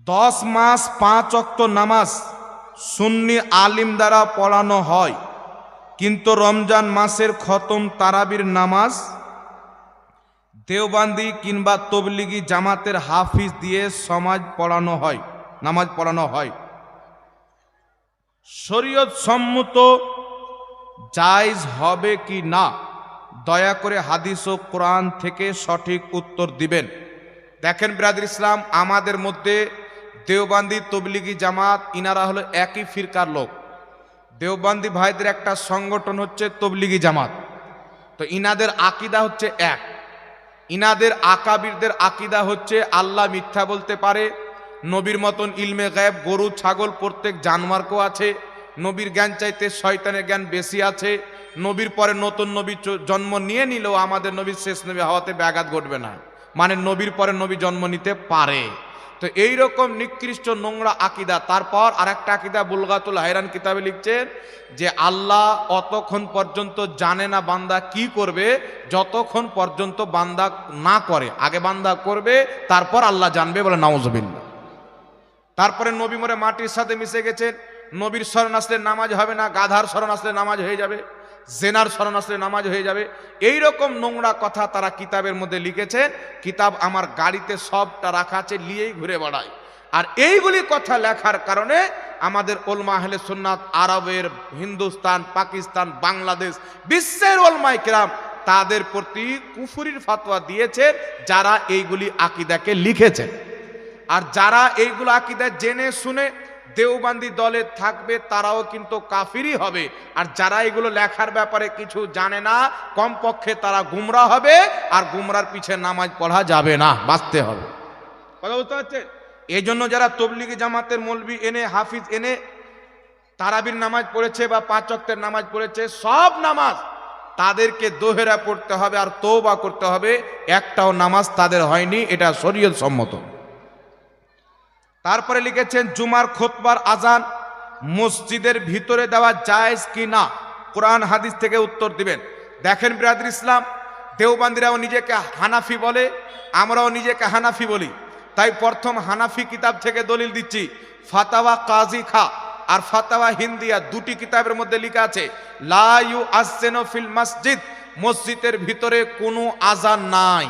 10 মাস 5 ওয়াক্ত নামাজ সুন্নি আলিম দ্বারা পড়ানো হয়, কিন্তু রমজান মাসের খতম তারাবির নামাজ দেওবান্দি কিংবা তবলিগি জামাতের হাফিজ দিয়ে নামাজ পড়ানো হয়। শরীয়ত সম্মত জায়েজ হবে কি না, দয়া করে হাদিস ও কোরআন থেকে সঠিক উত্তর দিবেন। দেখেন ব্রাদার ইসলাম, আমাদের মধ্যে দেওবান্দি তবলিগি জামাত ইনারা হলো একই ফিরকার লোক। দেওবান্দি ভাইদের একটা সংগঠন হচ্ছে তবলিগি জামাত। তো ইনাদের আকিদা হচ্ছে এক। ইনাদের আকাবিরদের আকিদা হচ্ছে আল্লাহ মিথ্যা বলতে পারে, নবীর মতন ইলমে গায়েব গরু ছাগল প্রত্যেক জানোয়ারকেও আছে, নবীর জ্ঞান চাইতে শয়তানের জ্ঞান বেশি আছে, নবীর পরে নতুন নবী জন্ম নিয়ে নিলেও আমাদের নবীর শেষ নবী হওয়াতে ব্যাঘাত ঘটবে না, মানে নবীর পরে নবী জন্ম নিতে পারে। তো এইরকম নিকৃষ্ট নোংরা আকিদা। তারপর আরেকটা আকিদা বুলগাতুল হায়রান কিতাবে লিখছেন যে আল্লাহ অতক্ষণ পর্যন্ত জানে না বান্দা কি করবে যতক্ষণ পর্যন্ত বান্দা না করে। আগে বান্দা করবে, তারপর আল্লাহ জানবে, বলে নাউজুবিল্লাহ। তারপরে নবী মরে মাটির সাথে মিশে গেছেন, নবীর শরণ আসলে নামাজ হবে না, গাধার শরণ আসলে নামাজ হয়ে যাবে, জেনার শরণ আসলে নামাজ হয়ে যাবে। এই রকম নোংরা কথা তারা কিতাবের মধ্যে লিখেছেন। কিতাব আমার গাড়িতে সবটা রাখা আছে, নিয়েই ঘুরে বেড়ায়। আর এইগুলি কথা লেখার কারণে আমাদের উলমা আহলে সুন্নাত আরবের, হিন্দুস্তান, পাকিস্তান, বাংলাদেশ, বিশ্বের উলমায়ে কেরাম তাদের প্রতি কুফরির ফতোয়া দিয়েছেন যারা এইগুলি আকীদাকে লিখেছেন। আর যারা এইগুলো আকীদা জেনে শুনে দেওবান্দি দলে থাকবে তারাও কিন্তু কাফিরই হবে। আর যারা এগুলো লেখার ব্যাপারে কিছু জানে না, কমপক্ষে তারা গুমরা হবে। আর গুমরার পিছে নামাজ পড়া যাবে না, বাঁচতে হবে। কথা বুঝতে পারছেন? এই জন্য যারা তবলিগি জামাতের মৌলবি এনে, হাফিজ এনে তারাবির নামাজ পড়েছে বা 5 ওয়াক্তের নামাজ পড়েছে, সব নামাজ তাদেরকে দোহেরা পড়তে হবে আর তওবা করতে হবে। একটাও নামাজ তাদের হয়নি, এটা শরীয়ত সম্মত। তারপরে লিখেছেন জুমার খুতবার আজান মসজিদের ভিতরে দেওয়া জায়েজ কি না, কোরআন হাদিস থেকে উত্তর দিবেন। দেখেন ব্রাদার ইসলাম, দেওবান্দিরাও নিজেকে হানাফি বলে, আমরাও নিজেকে হানাফি বলি। তাই প্রথম হানাফি কিতাব থেকে দলিল দিচ্ছি। ফাতাওয়া কাজী খা আর ফাতাওয়া হিন্দিয়া দুটি কিতাবের মধ্যে লেখা আছে লা ইউআজ্জিনু ফিল মসজিদ, মসজিদের ভিতরে কোনো আজান নাই।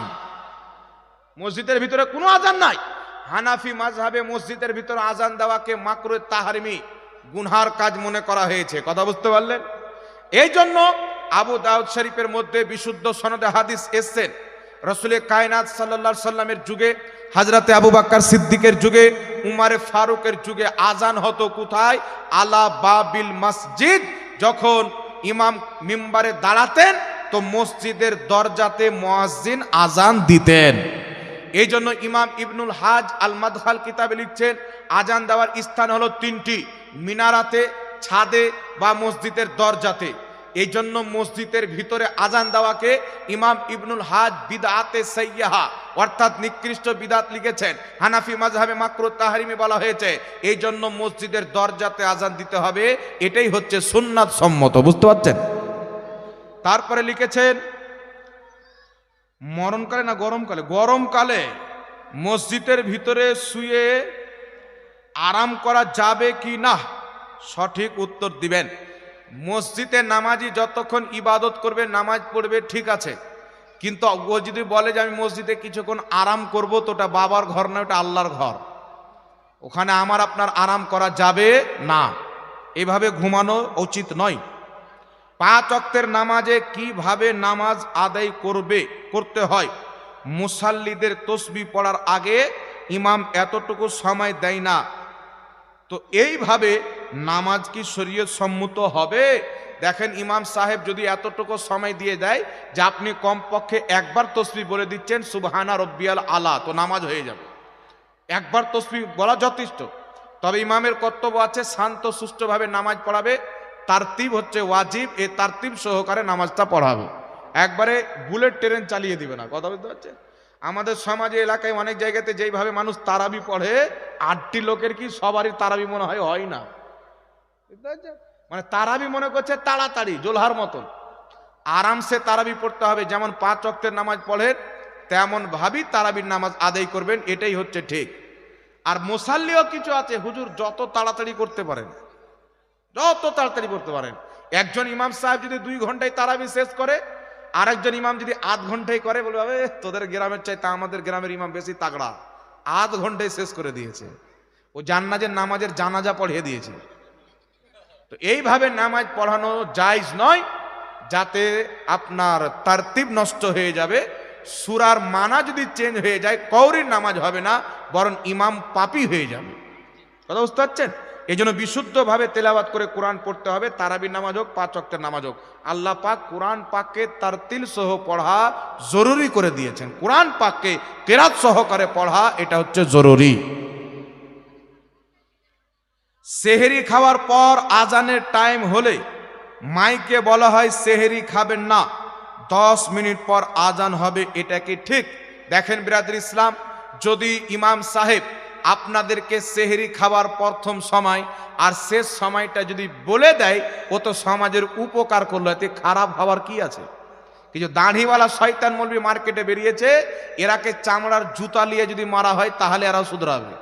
মসজিদের ভিতরে কোনো আজান নাই। হানাফি মাযহাবে মসজিদের ভিতরে আজান দেওয়াকে মাকরুহ তাহরিমি, গুনহার কাজ মনে করা হয়েছে। কথা বুঝতে পারলেন? এই জন্য আবু দাউদ শরীফের মধ্যে বিশুদ্ধ সনদে হাদিস এসেছে, রাসূল কায়নাত সাল্লাল্লাহু আলাইহি সাল্লামের যুগে, হযরতে আবু বকর সিদ্দিকের যুগে, উমরে ফারুকের যুগে আজান হতো কোথায়? আলা বাবিল মসজিদ। যখন ইমাম মিম্বারে দাঁড়াতেন তো মসজিদের দরজাতে মুয়াজ্জিন আজান দিতেন। এই জন্য ইমাম ইবনুল হাজ আল মাদখাল কিতাবে লিখছেন আজান দেওয়ার স্থান হলো 3টি, মিনারাতে, ছাদে বা মসজিদের দরজাতে। এই জন্য মসজিদের ভিতরে আজান দেওয়াকে ইমাম ইবনুল হাজ বিদআতে সাইয়্যাহা অর্থাৎ নিকৃষ্ট বিদআত লিখেছেন। হানাফি মাযহাবে মাকরুহ তাহরিমি বলা হয়েছে। এই জন্য মসজিদের দরজাতে আজান দিতে হবে, এটাই হচ্ছে সুন্নাত সম্মত। বুঝতে পারছেন? তারপরে লিখেছেন মরণকালে না গরমকালে, গরমকালে মসজিদের ভিতরে শুয়ে আরাম করা যাবে কি না, সঠিক উত্তর দিবেন। মসজিদে নামাজি যতক্ষণ ইবাদত করবে, নামাজ পড়বে, ঠিক আছে, কিন্তু ও যদি বলে যে আমি মসজিদে কিছুক্ষণ আরাম করব, তো ওটা বাবার ঘর না, ওটা আল্লাহর ঘর। ওখানে আমার আপনার আরাম করা যাবে না, এভাবে ঘুমানো উচিত নয়। 5 ওয়াক্তের নামাজে কিভাবে নামাজ আদায় করতে হয়? মুসাল্লিদের তাসবিহ পড়ার আগে ইমাম এতটুকু সময় দেয় না, তো এইভাবে নামাজ কি শরীয়ত সম্মত হবে? দেখেন, ইমাম সাহেব যদি এতটুকু সময় দিয়ে দেয় যে আপনি কমপক্ষে একবার তাসবিহ বলে দিচ্ছেন সুবহানা রব্বিয়াল আলা, তো নামাজ হয়ে যাবে। একবার তাসবিহ বলা যথেষ্ট। তবে ইমামের কর্তব্য আছে শান্ত সুষ্ঠুভাবে নামাজ পড়াবে, তারতিব হচ্ছে ওয়াজিব, এই তারতিব সহকারে নামাজটা পড়াবে। একবারে বুলেট ট্রেন চালিয়ে দিবে না। কথা বলতে পারছেন? আমাদের সমাজে, এলাকায় অনেক জায়গাতে যেইভাবে মানুষ তারাবি পড়ে, 8টি লোকের কি সবারই তারাবি মনে হয় না। মানে তারাবি মনে করছে তাড়াতাড়ি জোলহার মতন। আরামসে তারাবি পড়তে হবে। যেমন 5 ওয়াক্তের নামাজ পড়েন তেমন ভাবেই তারাবির নামাজ আদায় করবেন, এটাই হচ্ছে ঠিক। আর মুসাল্লিও কিছু আছে, হুজুর যত তাড়াতাড়ি করতে পারেন, যত তাড়াতাড়ি করতে পারেন। একজন ইমাম সাহেব যদি 2 ঘন্টায় তারাবি শেষ করে, আর একজন ইমাম যদি 8 ঘন্টায় করে, বলবে তোদের গ্রামের চাইতে আমাদের গ্রামের ইমাম বেশি তাগড়া, 8 ঘন্টায় শেষ করে দিয়েছে, ও জান্নাতের নামাজের জানাজা পড়িয়ে দিয়েছে। তো এইভাবে নামাজ পড়ানো জায়েজ নয়, যাতে আপনার তারতিব নষ্ট হয়ে যাবে। সূরার মানা যদি চেঞ্জ হয়ে যায়, কওরির নামাজ হবে না, বরং ইমাম পাপী হয়ে যাবে। কথা বুঝতে পারছেন? এই জন্য বিশুদ্ধভাবে তেলাওয়াত করে কোরআন পড়তে হবে, তারাবির নামাজ হোক, 5 ওয়াক্তের নামাজ হোক। আল্লাহ পাক কোরআন পাককে তারতিল সহ পড়া জরুরি করে দিয়েছেন। কোরআন পাককে কেরাত সহকারে পড়া এটা হচ্ছে জরুরি। সেহরি খাওয়ার পর আজানের টাইম হলে মাইকে বলা হয় সেহরি খাবেন না, 10 মিনিট পর আজান হবে, এটা কি ঠিক? দেখেন বিরাদর ইসলাম, যদি ইমাম সাহেব আপনাদেরকে সেহরি খাবার প্রথম সময় আর শেষ সময়টা যদি বলে দেয়, ও তো সমাজের উপকার করলো, এতে খারাপ হওয়ার কি আছে? কিছু দাড়িওয়ালা শয়তান মৌলবি মার্কেটে বেরিয়েছে, এরাকে চামড়ার জুতা নিয়ে যদি মারা হয় তাহলে এরাও শুধরাবে।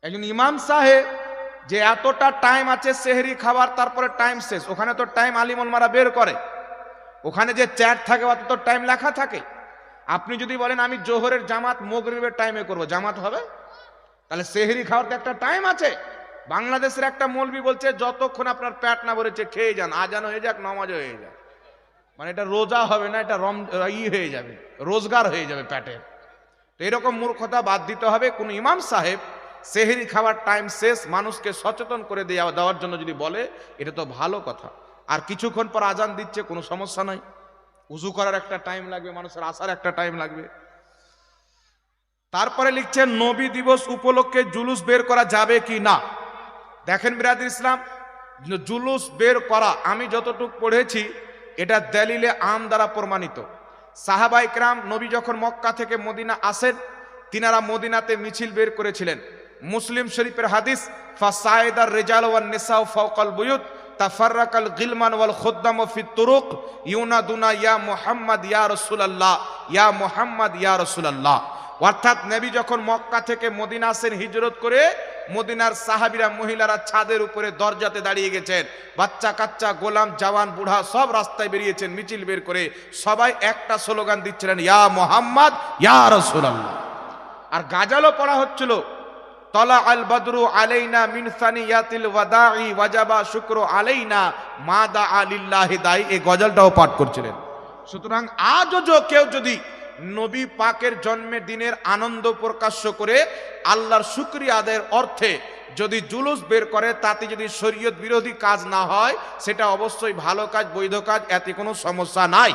একজন ইমাম সাহেব যে এতটা টাইম আছে সেহরি খাবার, তারপরে টাইম শেষ, ওখানে তো টাইম আলিমুল মারা বের করে, ওখানে যে চ্যাট থাকে অত তো টাইম লেখা থাকে। আপনি যদি বলেন আমি জোহরের জামাত মাগরিবের টাইমে করব, জামাত হবে? তাহলে সেহরি খাওয়ার তো একটা টাইম আছে। বাংলাদেশের একটা মৌলবি বলছে যতক্ষণ আপনার পেট না ভরেছে খেয়ে যান, আজান হয়ে যাক, নামাজ হয়ে যাক, মানে এটা রোজা হবে না, এটা হয়ে যাবে, রোজগার হয়ে যাবে পেটের। তো এরকম মূর্খতা বাদ দিতে হবে। কোন ইমাম সাহেব সেহরি খাওয়ার টাইম শেষ, মানুষকে সচেতন করে দেওয়ার জন্য যদি বলে, এটা তো ভালো কথা। আর কিছুক্ষণ পর আজান দিচ্ছে, কোনো সমস্যা নাই। উজু করার একটা টাইম লাগবে, মানুষের আসার একটা টাইম লাগবে। তারপরে লিখছেন নবী দিবস উপলক্ষে জুলুস বের করা যাবে কি না। দেখেন বিরাদর ইসলাম, জুলুস বের করা আমি যতটুকু পড়েছি এটা দলিলে আম দ্বারা প্রমাণিত। সাহাবায়ে কেরাম নবী যখন মক্কা থেকে মদিনা আসেন, তিনারা মদিনাতে মিছিল বের করেছিলেন। মুসলিম শরীফের হাদিস, ফাসাইদার রিজাল ওয়ান নিসাউ ফাওকাল বুয়ুত তাফাররাকাল গিলমান ওয়াল খুদ্দাম ফি তুরুক ইউনাদুনা ইয়া মুহাম্মদ ইয়া রাসূলুল্লাহ, ইয়া মুহাম্মদ ইয়া রাসূলুল্লাহ। অর্থাৎ নবী যখন মক্কা থেকে মদিনা আসেন হিজরত করে, মদিনার সাহাবীরা মহিলারা ছাদের উপরে দরজাতে দাঁড়িয়ে গেছেন, বাচ্চা কাচ্চা গোলাম জওয়ান বুড়া সব রাস্তায় বেরিয়েছেন মিছিল বের করে, সবাই একটা স্লোগান দিচ্ছিলেন, ইয়া মুহাম্মদ ইয়া রাসূলুল্লাহ। আর গাজালও পড়া হচ্ছিল, তলা আল বদরু আলাইনা মিন সানিয়াতিল ওয়াদাই ওয়াজাবা শুকরু আলাইনা মা দা আলিল্লাহি দাই, এই গজলটাও পাঠ করছিলেন। সুতরাং আজও কেউ যদি নবী পাকের জন্মের দিনের আনন্দ প্রকাশ্য করে আল্লাহর শুকরিয়া আদায়ের অর্থে যদি জুলুস বের করে, তাতে যদি শরীয়ত বিরোধী কাজ না হয়, সেটা অবশ্যই ভালো কাজ, বৈধ কাজ, এতে কোনো সমস্যা নাই।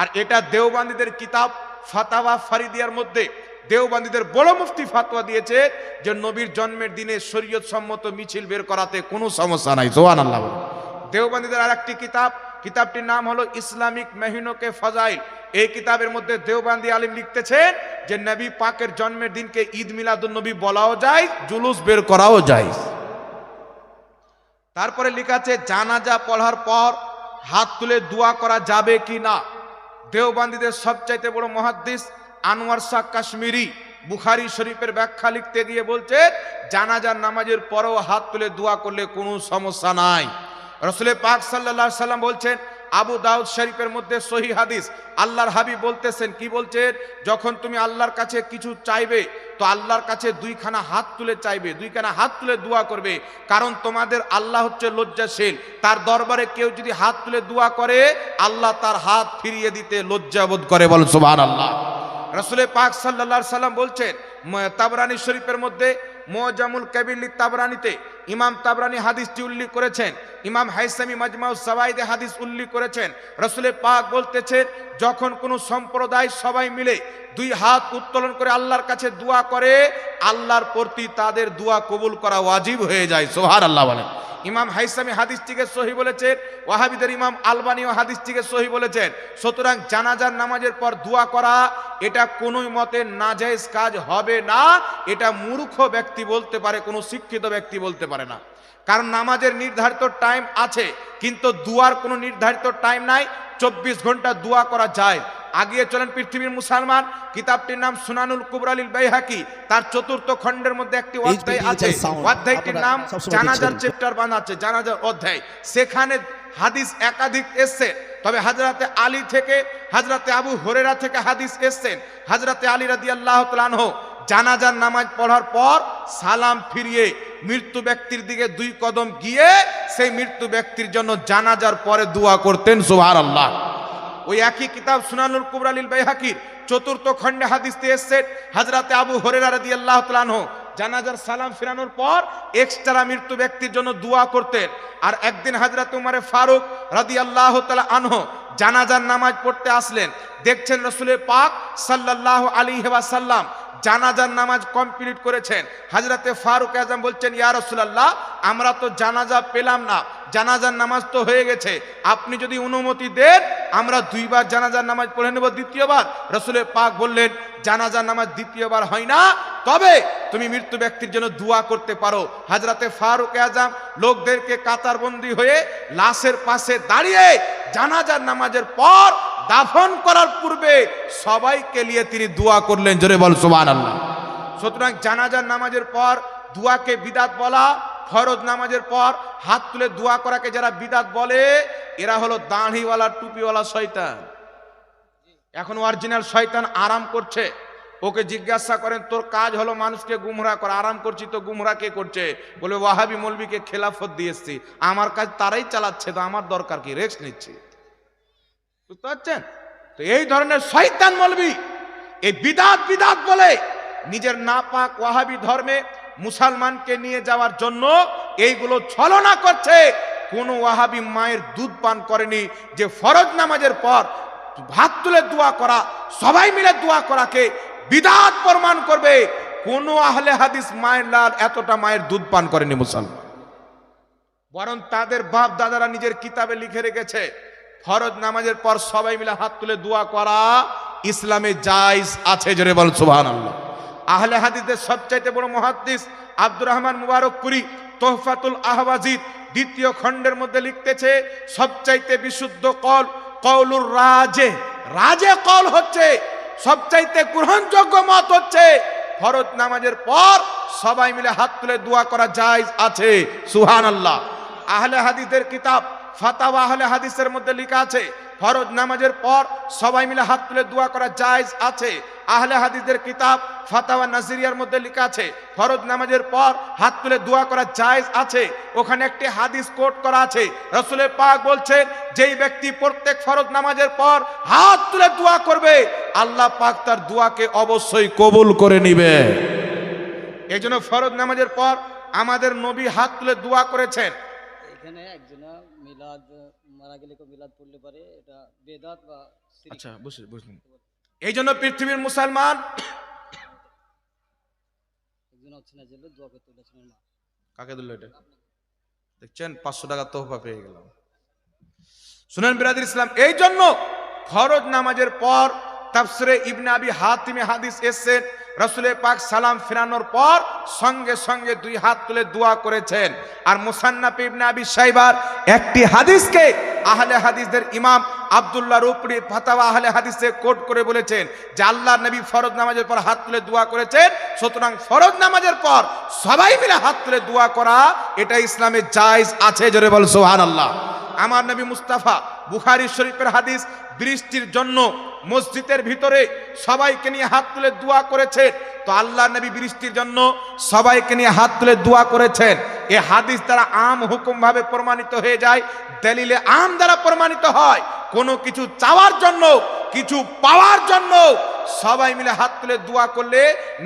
আর এটা দেওবন্দীদের কিতাব ফাতাওয়া ফারিদিয়ার মধ্যে দেওবন্দীদের বড় মুফতি ফাতোয়া দিয়েছে যে নবীর জন্মের দিনে শরীয়ত সম্মত মিছিল বের করাতে কোনো সমস্যা নাই। সুবহানাল্লাহ। দেওবন্দীদের আরেকটি কিতাব, কিতাবটির নাম হলো ইসলামিক মেহনকে ফজাইল। এই কিতাবের মধ্যে দেওবন্দি আলিম লিখতেছেন যে নবী পাকের জন্মের দিনকে ঈদ মিলাদুন নবী বলাও যায়, জুলুস বের করাও যায়। তারপরে লেখা আছে জানাজা পড়ার পর হাত তুলে দোয়া করা যাবে কি না। দেওবন্দীদের সবচাইতে বড় মুহাদ্দিস আনোয়ার শাহ কাশ্মীরি বুখারী শরীফের ব্যাখ্যা লিখতে গিয়ে বলছে, জানাজার নামাজের পরেও হাত তুলে দোয়া করলে কোনো সমস্যা নাই। রাসূল পাক সাল্লাল্লাহু আলাইহি সাল্লাম বলছেন, আবু দাউদ শরীফের মধ্যে সহিহ হাদিস, আল্লাহর হাবিব বলতেছেন, কি বলছেন, যখন তুমি আল্লাহর কাছে কিছু চাইবে তো আল্লাহর কাছে 2খানা হাত তুলে চাইবে, 2খানা হাত তুলে দোয়া করবে, কারণ তোমাদের আল্লাহ হচ্ছে লজ্জাশীল। তার দরবারে কেউ যদি হাত তুলে দোয়া করে, আল্লাহ তার হাত ফিরিয়ে দিতে লজ্জাবোধ করে। বল সুবহানাল্লাহ। রাসূল পাক সাল্লাল্লাহু আলাইহি সাল্লাম বলছেন, তাবরানী শরীফের মধ্যে মুআজামুল কাবীর তাবরানীতে ইমাম তাবরানী হাদিসটি উল্লেখ করেছেন, ইমাম হাইসামি মাজমাউস যাওয়াইদে হাদিস উল্লেখ করেছেন। রাসূল পাক বলতেছেন, যখন কোনো সম্প্রদায় সবাই মিলে 2 হাত উত্তোলন করে আল্লাহর কাছে দোয়া করে, আল্লাহর প্রতি তাদের দোয়া কবুল করা ওয়াজিব হয়ে যায়। সুবহানাল্লাহ বলেন। ইমাম হাইসামি হাদিসটিকে সহি বলেছেন, ওয়াহাবিদের ইমাম আলবানীও হাদিসটিকে সহি বলেছেন। সুতরাং জানাজার নামাজের পর দোয়া করা এটা কোনোই মতে নাজায়েজ কাজ হবে না। এটা মূর্খ ব্যক্তি বলতে পারে, কোনো শিক্ষিত ব্যক্তি বলতে পারে না। কারণ নামাজের নির্ধারিত টাইম আছে, কিন্তু দুয়ার কোনো নির্ধারিত টাইম নাই। 24 ঘন্টা দোয়া করা যায়। আগিয়ে চলেন পৃথিবীর মুসলমান। কিতাবটির নাম সুনানুল কুবরা লিল বাইহাকি, তার 4th খণ্ডের মধ্যে একটি অধ্যায় আছে, অধ্যায়টির নাম জানাজার চ্যাপ্টার বানা আছে, জানাজার অধ্যায়। সেখানে হাদিস একাধিক এসছে, তবে হযরতে আলী থেকে, হযরতে আবু হুরায়রা থেকে হাদিস এসছেন। হযরতে আলী রাদিয়াল্লাহু তাআলা আনহু জানাজার নামাজ পড়ার পর সালাম ফিরিয়ে মৃত্যু ব্যক্তির দিকে 2 কদম গিয়ে সেই মৃত্যু ব্যক্তির জন্য জানাজার পরে দোয়া করতেন। সুবহানাল্লাহ। ওই একই কিতাব সুনানুল কুবরা লিল বাইহাকির 4th খণ্ডে হাদিসে এসেছে, হযরতে আবু হুরায়রা রাদিয়াল্লাহু তাআলা আনহু জানাজার সালাম ফিরানোর পর এক্সট্রা মৃত্যু ব্যক্তির জন্য দোয়া করতেন। আর একদিন হযরত উমরে ফারুক রাদিয়াল্লাহু তাআলা আনহু জানাজার নামাজ পড়তে আসলেন, দেখছেন রাসূল পাক সাল্লাল্লাহু আলাইহি ওয়াসাল্লাম জানাজার নামাজ কমপ্লিট করেছেন। হযরতে ফারুক আযম বলছেন, ইয়া রাসূলুল্লাহ, আমরা তো জানাজা পেলাম না, জানাজার নামাজ তো হয়ে গেছে, আপনি যদি অনুমতি দেন আমরা 2 বার জানাজার নামাজ পড়ে নেব, দ্বিতীয়বার। রাসূল পাক বললেন, জানাজার নামাজ দ্বিতীয়বার হয় না, তবে তুমি মৃত্যু ব্যক্তির জন্য দোয়া করতে পারো। হযরতে ফারুক আযম লোকদেরকে কাতারবন্দি হয়ে লাশের পাশে দাঁড়িয়ে জানাজার নামাজের পর দাফন করার পূর্বে সবাইকে নিয়ে তিনি দোয়া করলেন। জোরে বল সুবহানাল্লাহ। সুতরাং জানাজার নামাজের পর দোয়াকে বিদাত বলা, ফরজ নামাজের পর হাত তুলে দোয়া করাকে যারা বিদাত বলে, এরা হলো দাড়িওয়ালা টুপিওয়ালা শয়তান। এখন অরিজিনাল শয়তান আরাম করছে, ওকে জিজ্ঞাসা করেন তোর কাজ হলো মানুষকে গুমরাহ করা, আরাম করছি তো গুমরাহ কে করছে? বলে ওয়াহাবি মৌলবীকে খেলাফত দিয়ে এসেছি, আমার কাজ তারাই চালাচ্ছে, তো আমার দরকার কি, রেস্ট নিচ্ছি। বুঝতে পারছেন? তো এই ধরনের শয়তান মৌলবী এই বিদাত বিদাত বলে নিজের নাপাক ওয়াহাবি ধর্মে মুসলমানকে নিয়ে যাওয়ার জন্য এইগুলো ছলনা করছে। কোন ওয়াহাবি মায়ের দুধ পান করেনি যে ফরজ নামাজের পর হাত তুলে দোয়া করা, সবাই মিলে দোয়া করাকে বিদাত প্রমাণ করবে। কোন আহলে হাদিস মায়ের লাল এতটা মায়ের দুধ পান করেনি মুসলমান, বরং তাদের বাপ দাদারা নিজের কিতাবে লিখে রেখেছে ফরজ নামাজের পর সবাই মিলে হাত তুলে দোয়া করা ইসলামে জায়েজ আছে। জোরে বল সুবহানাল্লাহ। আহলে হাদিসের সবচাইতে বড় মুহাদ্দিস আব্দুর রহমান মুবারকপুরী তোহফাতুল আহওয়াজির 2য় খণ্ডের মধ্যে লিখতেছে, সবচাইতে বিশুদ্ধ কল কওলুর রাজে, রাজে কল হচ্ছে সবচাইতে গ্রহণযোগ্য মত হচ্ছে ফরজ নামাজের পর সবাই মিলে হাত তুলে দোয়া করা জায়েজ আছে। সুবহানাল্লাহ। আহলে হাদিসের কিতাব ফাতাওয়া আহলে হাদিসের মধ্যে লেখা আছে ফরজ নামাজের পর সবাই মিলে হাত তুলে দোয়া করা জায়েজ আছে। আহলে হাদিসের কিতাব ফাতাওয়া নাজিরিয়ার মধ্যে লেখা আছে ফরজ নামাজের পর হাত তুলে দোয়া করা জায়েজ আছে। ওখানে একটি হাদিস কোট করা আছে, রাসূল পাক বলছেন যেই ব্যক্তি প্রত্যেক ফরজ নামাজের পর হাত তুলে দোয়া করবে আল্লাহ পাক তার দোয়াকে অবশ্যই কবুল করে নেবে। এইজন্য ফরজ নামাজের পর আমাদের নবী হাত তুলে দোয়া করেছেন। এখানে একজনা মিলাদ মারা গেলে মিলাদ পড়লে পারে, এটা বেদাত বা শিরক। আচ্ছা বুঝলেন। এই জন্য পৃথিবীর মুসলমান একজনা হচ্ছে না যে দোয়া করতে বলেছেন মা। কাকে দিল এটা? দেখছেন 500 টাকা তোহফা পেয়ে গেলাম। শুনেন বিরাদর ইসলাম, এই জন্য ফরজ নামাজের পর তাফসিরে ইবনে আবি হাতিমে হাদিস এসেছে রাসূল পাক সালাম ফিরানোর পর সঙ্গে সঙ্গে 2 হাত তুলে দোয়া করেছেন। আর মুসান্নাফ ইবনে আবি শাইবার একটি হাদিসকে আহলে হাদিসদের ইমাম আব্দুল্লাহ রুপরি ফাতাওয়া আহলে হাদিসে কোট করে বলেছেন যে আল্লাহর নবী ফরজ নামাজের পর হাত তুলে দোয়া করেছেন, সুতরাং ফরজ নামাজের পর সবাই মিলে হাত তুলে দোয়া করা এটা ইসলামে জায়েজ আছে। জোরে বল সুবহানাল্লাহ। আমার নবী মুস্তাফা বুখারী শরীফের হাদিস, বৃষ্টির জন্য মসজিদের ভিতরে সবাইকে নিয়ে হাত তুলে দোয়া করেছেন। তো আল্লাহর নবী বৃষ্টির জন্য সবাইকে নিয়ে হাত তুলে দোয়া করেছেন। এই হাদিস দ্বারা আম হুকুম ভাবে প্রমাণিত হয়ে যায়, দলিলে আম দ্বারা প্রমাণিত হয়। কোনো কিছু চাওয়ার জন্য, কিছু পাওয়ার জন্য সবাই মিলে হাত তুলে দোয়া করলে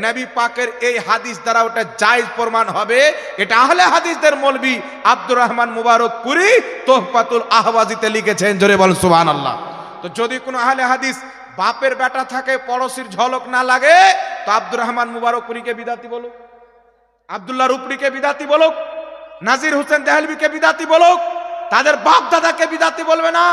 নবী পাকের এই হাদিস দ্বারা ওটা জায়েজ প্রমাণ হবে। এটা আহলে হাদিসদের মৌলবী আব্দুর রহমান মুবারকপুরী তোহফাতুল আহওয়াজিতে লিখেছেন। জোরে বল সুবহানাল্লাহ। তো যদি কোনো আহলে হাদিস বাপের বেটা থাকে, পড়োশির ঝলক না লাগে, তো আব্দুর রহমান মুবারকপুরীকে বিদাতি বলুক, আব্দুল্লাহ রুপরিকে বিদাতি বলুক, নাজির হোসেন দেহলভিকে বিদাতি বলুক, তাদের বাপ দাদাকে বিদাতি বলবে না।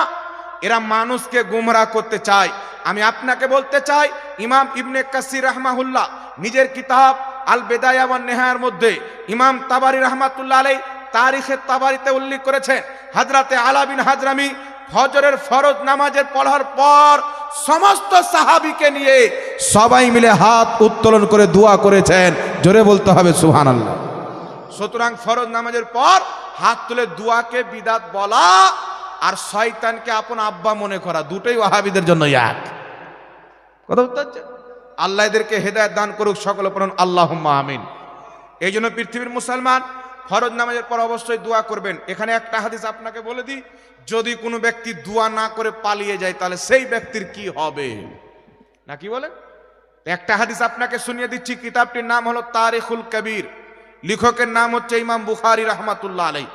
এরা মানুষকে গুমরাহ করতে চায়। আমি আপনাকে বলতে চাই, ইমাম ইবনে কাসির রাহমাহুল্লাহ নিজের কিতাব আল বেদায়া ওয়ান নেহায়ার মধ্যে ইমাম তাবারি রাহমাতুল্লাহ আলাইহি তারিখে তাবারিতে উল্লেখ করেছেন হযরতে আলা বিন হাজরামি ফজরের ফরজ নামাজের পড়ার পর সমস্ত সাহাবীকে নিয়ে সবাই মিলে হাত উত্তোলন করে দোয়া করেছেন। জোরে বলতে হবে সুবহানাল্লাহ। সুতরাং ফরজ নামাজের পর হাত তুলে দোয়াকে বিদাত বলা আর শয়তানকে আপন আব্বা মনে করা, দুটোই ওয়াহাবীদের জন্য এক। কথা বুঝতে পারছেন? আল্লাহ এদেরকে হেদায়েত দান করুক, সকলে পড়ুন আল্লাহুম্মা আমিন। এই জন্য পৃথিবীর মুসলমান ফরজ নামাজের পর অবশ্যই দোয়া করবেন। এখানে একটা হাদিস আপনাকে বলে দিই, যদি কোনো ব্যক্তি দোয়া না করে পালিয়ে যায় তাহলে সেই ব্যক্তির কি হবে, না কি বলেন? একটা হাদিস আপনাকে শুনিয়ে দিচ্ছি। কিতাবটির নাম হলো তারিখুল কবির, লেখকের নাম হচ্ছে ইমাম বুখারী রাহমাতুল্লাহ আলাইহি।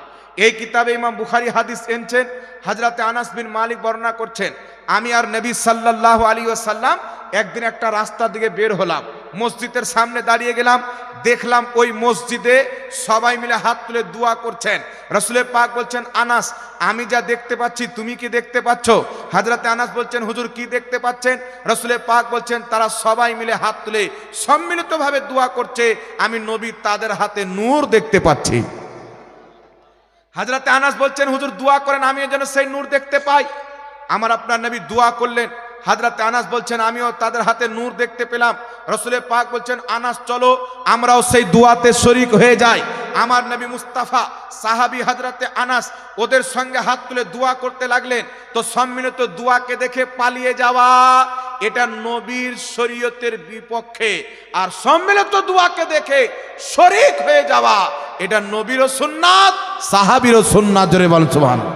এই কিতাবে ইমাম বুখারী হাদিস এনেছেন। হযরতে আনাস বিন মালিক বর্ণনা করছেন, আমি আর নবী সাল্লাল্লাহু আলাইহি ওয়াসাল্লাম একদিন একটা রাস্তার দিকে বের হলাম, মসজিদের সামনে দাঁড়িয়ে গেলাম, দেখলাম ওই মসজিদে সবাই মিলে হাত তুলে দোয়া করছেন। রাসূল পাক বলছেন, আনাস আমি যা দেখতে পাচ্ছি তুমি কি দেখতে পাচ্ছ? হযরতে আনাস বলছেন, হুজুর কি দেখতে পাচ্ছেন? রাসূল পাক বলছেন, তারা সবাই মিলে হাত তুলে সম্মিলিতভাবে দোয়া করছে, আমি নবী তাদের হাতে নূর দেখতে পাচ্ছি। হযরতে আনাস বলছেন, হুজুর দোয়া করেন আমি যেন সেই নূর দেখতে পাই। আমার আপনার নবী দোয়া করলেন। হযরতে আনাস বলছেন, আমিও তাদের হাতে নূর দেখতে পেলাম। রাসূল পাক বলছেন, আনাস চলো আমরাও সেই দোয়াতে শরীক হয়ে যাই। আমার নবী মুস্তাফা সাহাবী হযরতে আনাস ওদের সঙ্গে হাত তুলে দোয়া করতে লাগলেন। তো সম্মিলিত দোয়াকে দেখে পালিয়ে যাওয়া এটা নবীর শরীয়তের বিপক্ষে, আর সম্মিলিত দোয়াকে দেখে শরীক হয়ে যাওয়া এটা নবীরও সুন্নাত, সাহাবীরও সুন্নাত। জোরে বলেন সুবহানাল্লাহ।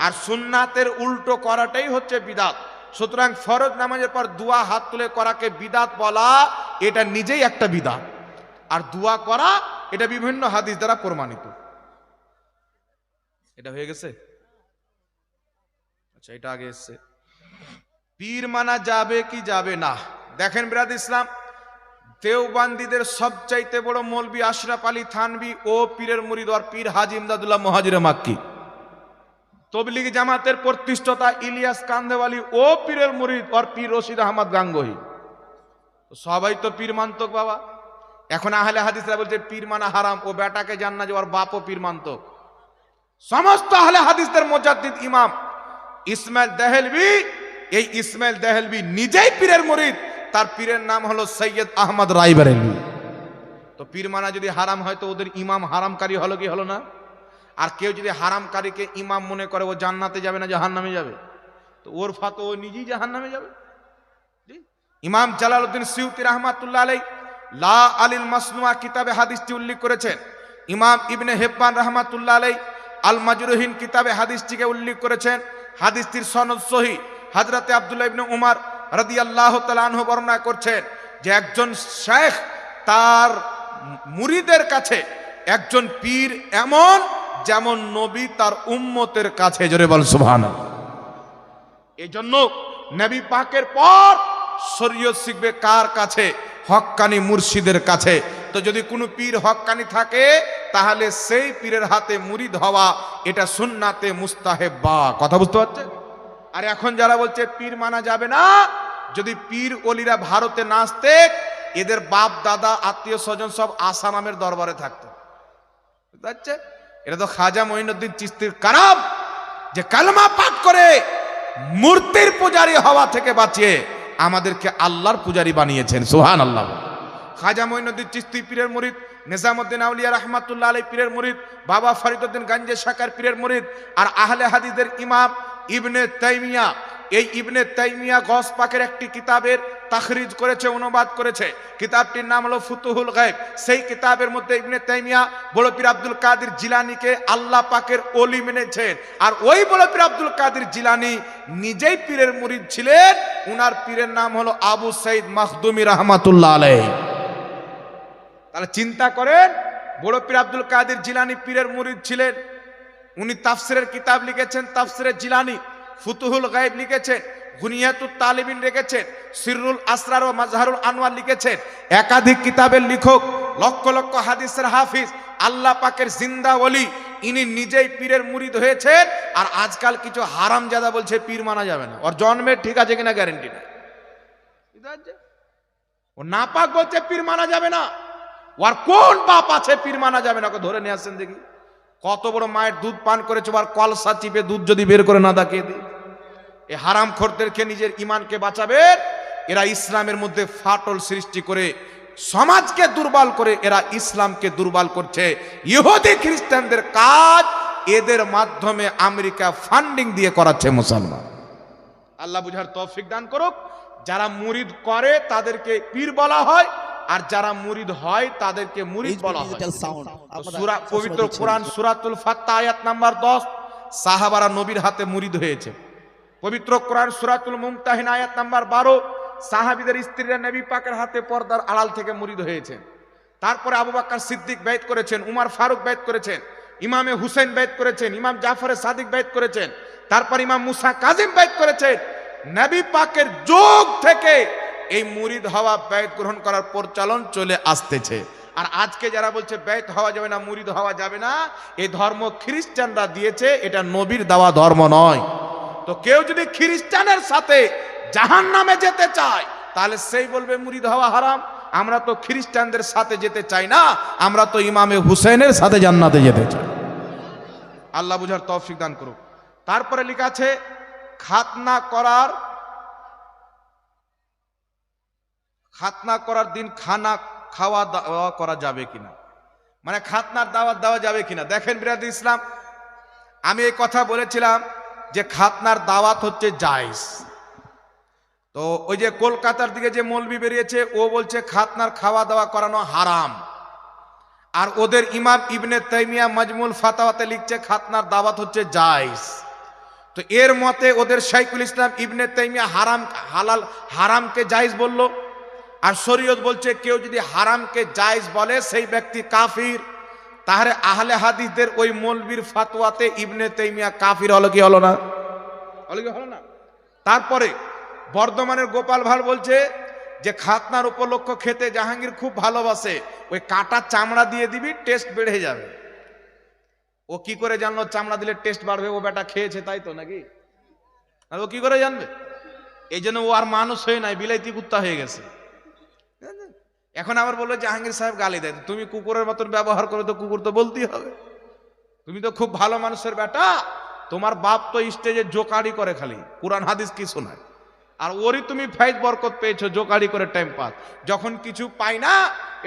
আর সুন্নাতের উল্টো করাটাই হচ্ছে বিদআত। সুতরাং ফরজ নামাজের পর দোয়া হাত তুলে করাকে বিদআত বলা, এটা নিজেই একটা বিদআত। আর দোয়া করা এটা বিভিন্ন হাদিস দ্বারা প্রমাণিত। এটা হয়ে গেছে? আচ্ছা, এটা আগে এসছে। পীর মানা যাবে কি যাবে না? দেখেন বিরাদ ইসলাম, দেওবন্দীদের সবচাইতে বড় মৌলবি আশরাফ আলী থানভী ও পীরের মুরিদ আর পীর হাজী ইমদাদুল্লাহ মুহাজিরে মাক্কি। তবলিগি জামাতের প্রতিষ্ঠাতা ইলিয়াস কান্দেওয়ালি ও পীরের মুরিদ আর পীর রশিদ আহমদ গাঙ্গোহী। সবাই তো পীর মানতক বাবা। এখন আহলে হাদিসরা বলছে পীর মানা হারাম, ও বেটাকে জান না যে ওর বাপও পীর মানতক। সমস্ত আহলে হাদিসদের মুজাদ্দিদ ইমাম ইসমাইল দেহলভী, এই ইসমাইল দেহলভী নিজেই পীরের মুরিদ, তার পীরের নাম হলো সৈয়দ আহমদ রায়বরেলভী। তো পীর মানা যদি হারাম হয় তো ওদের ইমাম হারামকারী হলো কি হলো না? আর কেউ যদি হারামকারীকে ইমাম মনে করে ও জান্নাতে যাবে না জাহান্নামে যাবে? তো ওর ফাতো ও নিজেই জাহান্নামে যাবে। ইমাম জালালউদ্দিন সিউতি রাহমাতুল্লাহ আলাইহি লা আলিল মাসনুয়া কিতাবে হাদিসটি উল্লেখ করেছেন। ইমাম ইবনে হিব্বান রাহমাতুল্লাহ আলাইহি আল মাজরুহিন কিতাবে হাদিসটিকে উল্লেখ করেছেন। হাদিসটির সনদ সহিহ। হযরতে আব্দুল্লাহ ইবনে উমর রাদিয়াল্লাহু তাআলা আনহু বর্ণনা করছেন যে একজন শেখ তার মুরিদের কাছে একজন পীর এমন যেমন নবী তার উম্মতের কাছে। জোরে বল সুবহানাল্লাহ। এজন্য নবী পাকের পর শরীয়ত শিখবে কার কাছে? হক্কানি মুর্শিদের কাছে। তো যদি কোনো পীর হক্কানি থাকে তাহলে সেই পীরের হাতে মুরিদ হওয়া এটা সুন্নাতে মুস্তাহেবা। কথা বুঝতে পারছেন? আর এখন যারা বলছে পীর মানা যাবে না, যদি পীর ওলিরা ভারতে না আসতে এদের বাপ দাদা আত্মীয় স্বজন সব আসারামের দরবারে থাকতো। বুঝতে পারছে? এটা তো খাজা মঈনুদ্দিন চিশতির কারাম যে কালমা পাঠ করে মূর্তির পূজারী হওয়া থেকে বাঁচিয়ে আমাদেরকে আল্লাহর পূজারী বানিয়েছেন। সুবহানাল্লাহ। খাজা মঈনুদ্দিন চিশতি পীরের মুরিদ, নিজামউদ্দিন আউলিয়া রাহমাতুল্লাহ আলাইহি পীরের মুরিদ, বাবা ফরিদউদ্দিন গঞ্জে শাকার পীরের মুরিদ। আর আহলে হাদিসের ইমাম ইবনে তাইমিয়া, এই ইবনে তাইমিয়া গস পাকের একটি কিতাবের তাখরিজ করেছে, অনুবাদ করেছে। কিতাবটির নাম হলো ফুতুহুল গায়ব। সেই কিতাবের মধ্যে ইবনে তাইমিয়া বড় পীর আব্দুল কাদের জিলানীকে আল্লাহ পাকের ওলি মেনেছেন। আর ওই বড় পীর আব্দুল কাদের জিলানী নিজেই পীরের মুরিদ ছিলেন। উনার পীরের নাম হলো আবু সাইদ মাখদুমি রাহমাতুল্লাহ আলাইহি। তাহলে চিন্তা করেন, বড় পীর আব্দুল কাদের জিলানী পীরের মুরিদ ছিলেন। উনি তাফসিরের কিতাব লিখেছেন, তাফসিরে জিলানী। ফুতুহুল গায়ব লিখেছেন, গুনিয়াতুত তালিবিন লিখেছেন, সিররুল আসরার ও মাজহারুল আনওয়ার লিখেছেন। একাধিক কিতাবের লেখক, লক্ষ লক্ষ হাদিসের হাফিজ, আল্লাহ পাকের জিন্দা ওলি। ইনি নিজেই পীরের মুরিদ হয়েছেন। আর আজকাল কিছু হারামজাদা বলছে পীর মানা যাবে না। ওর জন্মের ঠিক আছে কিনা গ্যারান্টি নাই। ও নাপাক বলছে পীর মানা যাবে না। ওর কোন বাপ আছে পীর মানা যাবে না? ওকে ধরে নিয়ে আসছেন দেখি। কত বড় মায়ের দুধ পান করেছে, আর কলসা চিপে দুধ যদি বের করে না দেখিয়ে দিই, এই হারামখোরদেরকে নিজের ইমানকে বাঁচাবেন। এরা ইসলামের মধ্যে ফাটল সৃষ্টি করে সমাজকে দুর্বল করে এরা ইসলামকে দুর্বল করছে। ইহুদি খ্রিস্টানদের কাজ এদের মাধ্যমে আমেরিকা ফান্ডিং দিয়ে করাচ্ছে মুসলমান। আল্লাহ বুঝার তৌফিক দান করুক। যারা মুরিদ করে তাদেরকে পীর বলা হয়, আর যারা মুরিদ হয় তাদেরকে মুরিদ বলা হয়। সূরা পবিত্র কোরআন সূরাতুল ফাত্তাহ আয়াত নাম্বার 10, সাহাবারা নবীর হাতে মুরিদ হয়েছে। পবিত্র কোরআন সূরাতুল মুমতাহিনা আয়াত নাম্বার 12, সাহাবীদের স্ত্রীরা নবী পাকের হাতে পর্দার আড়াল থেকে মুরিদ হয়েছে। তারপরে আবু বকর সিদ্দিক বাইত করেছেন, উমর ফারুক বাইত করেছেন, ইমামে হুসেন বাইত করেছেন, ইমাম জাফরে সাদিক বাইত করেছেন, তারপর ইমাম মুসা কাজিম বাইত করেছেন। নবী পাকের যুগ থেকে এই মুরিদ হওয়া বাইত গ্রহণ করার প্রচলন চলে আসতেছে। আর আজকে যারা বলছে বাইত হওয়া যাবে না, মুরিদ হওয়া যাবে না, এই ধর্ম খ্রিস্টানরা দিয়েছে, এটা নবীর দেওয়া ধর্ম নয়। তো কেউ যদি খ্রিস্টানের সাথে জাহান্নামে যেতে চায় তাহলে সেই বলবে মুরিদ হওয়া হারাম। আমরা তো খ্রিস্টানদের সাথে যেতে চাই না, আমরা তো ইমামে হুসেনের সাথে জান্নাতে যেতে চাই। আল্লাহ বুঝার তৌফিক দান করুক। তারপরে লেখা আছে খাতনা করার দিন খাওয়া দাওয়া করা যাবে কিনা, মানে খাতনার দাওয়াত দেওয়া যাবে কিনা। দেখেন বিরাদর ইসলাম, আমি এই কথা বলেছিলাম যে খাতনার দাওয়াত হচ্ছে জায়েজ। তো ওই যে কলকাতার দিকে যে মৌলবি বেরিয়েছে ও বলছে খাতনার খাওয়া দাওয়া করানো হারাম, আর ওদের ইমাম ইবনে তাইমিয়া মাজমুল ফাতাওয়াতে লিখছে খাতনার দাওয়াত হচ্ছে জায়েজ। তো এর মতে ওদের শাইখুল ইসলাম ইবনে তাইমিয়া হারামকে জায়েজ বলল, আর শরীয়ত বলছে কেউ যদি হারামকে জায়েজ বলে সেই ব্যক্তি কাফির। তাহলে আহলে হাদিসদের ওই মৌলবীর ফাতোয়াতে ইবনে তাইমিয়া কাফির হলো কি হলো না? হলো না। তারপরে বর্ধমানের গোপাল ভাল বলছে যে খাতনার উপলক্ষ খেতে জাহাঙ্গীর খুব ভালোবাসে, ওই কাটা চামড়া দিয়ে দিবি টেস্ট বেড়ে যাবে। ও কি করে জানলো চামড়া দিলে টেস্ট বাড়বে? ও বেটা খেয়েছে তাই তো নাকি? আর ও কি করে জানবে? এই জন্য ও আর মানুষ হয়ে নাই, বিলাইতি কুত্তা হয়ে গেছে। এখন আবার বললো জাহাঙ্গীর সাহেব গালি দেয়, তুমি কুকুরের মতন ব্যবহার করে তো কুকুর তো বলতেই হবে। তুমি তো খুব ভালো মানুষের বেটা, তোমার বাপ তো স্টেজে জোকারি করে, খালি কুরআন হাদিস কি শোনায়, আর ওরই তুমি ফাইজ বরকত পেয়েছো জোকারি করে টাইম পাস। যখন কিছু পাই না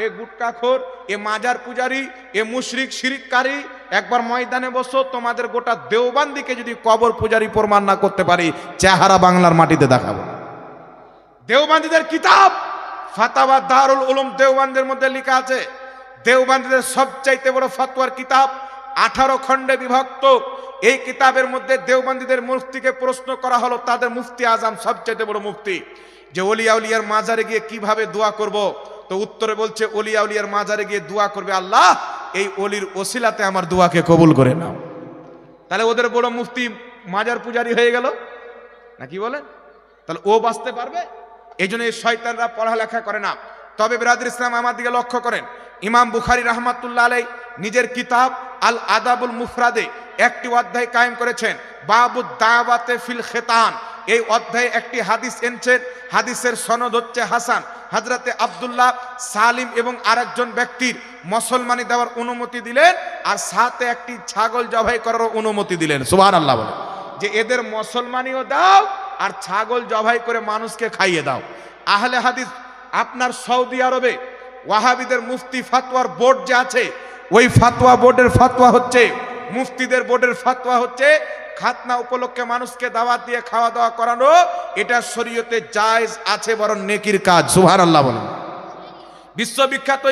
এ গুটকাখোর, এ মাজার পূজারি, এ মুশরিক শিরিককারী, একবার ময়দানে বসো, তোমাদের গোটা দেওবান্দিকে যদি কবর পূজারি প্রমাণ না করতে পারি চেহারা বাংলার মাটিতে দেখাবো। দেওবান্দিদের কিতাব ফাতাওয়া দারুল উলুম দেওবান্দের মধ্যে লেখা আছে, দেওবান্দিদের সবচাইতে বড় ফাতোয়ার কিতাব 18 খণ্ডে বিভক্ত। এই কিতাবের মধ্যে দেওবান্দিদের মুফতিকে প্রশ্ন করা হলো, তাদের মুফতি আজম সবচাইতে বড় মুফতি, যে ওলিয়া উলিয়ার মাজারে গিয়ে কিভাবে দোয়া করব। তো উত্তরে বলছে ওলিয়া উলিয়ার মাজারে গিয়ে দোয়া করবে, আল্লাহ এই ওলির ওসিলাতে আমার দোয়াকে কবুল করে নাও। তাহলে ওদের বড় মুফতি মাজার পূজারি হয়ে গেল না, কি বলেন? তাহলে ও বাঁচতে পারবে? এই জন্য এই শয়তানরা পড়ালেখা করে না। তবে বিরাদর ইসলাম আমার দিকে লক্ষ্য করেন, ইমাম বুখারী রাহমাতুল্লাহ আলাইহি নিজের কিতাব আল আদাবুল মুফরাদে একটি অধ্যায় কায়েম করেছেন, বাবুদ দাওয়াতে ফিল খেতান। এই অধ্যায়ে একটি হাদিস এনেছেন, হাদিসের সনদ হচ্ছে হাসান। হযরতে আব্দুল্লাহ সালিম এবং আরেকজন ব্যক্তির মুসলমানি দেওয়ার অনুমতি দিলেন, আর সাথে একটি ছাগল জবাই করার অনুমতি দিলেন। সুবহানাল্লাহ বলে যে এদের মুসলমানিও দাও আর ছাগল জবাই করে মানুষকে খাইয়ে দাও। আহলে হাদিস আপনার সৌদি আরবে ওয়াহাবিদের মুফতি ফাতোয়ার বোর্ড যে আছে, ওই ফাতোয়া বোর্ডের ফাতোয়া হচ্ছে, মুফতিদের বোর্ডের ফাতোয়া হচ্ছে খাতনা উপলক্ষে মানুষকে দাওয়াত দিয়ে খাওয়া দাওয়া করানো এটা শরীয়তে জায়েজ আছে, বরং নেকির কাজ। সুবহানাল্লাহ বলেন। বিশ্ববিখ্যাত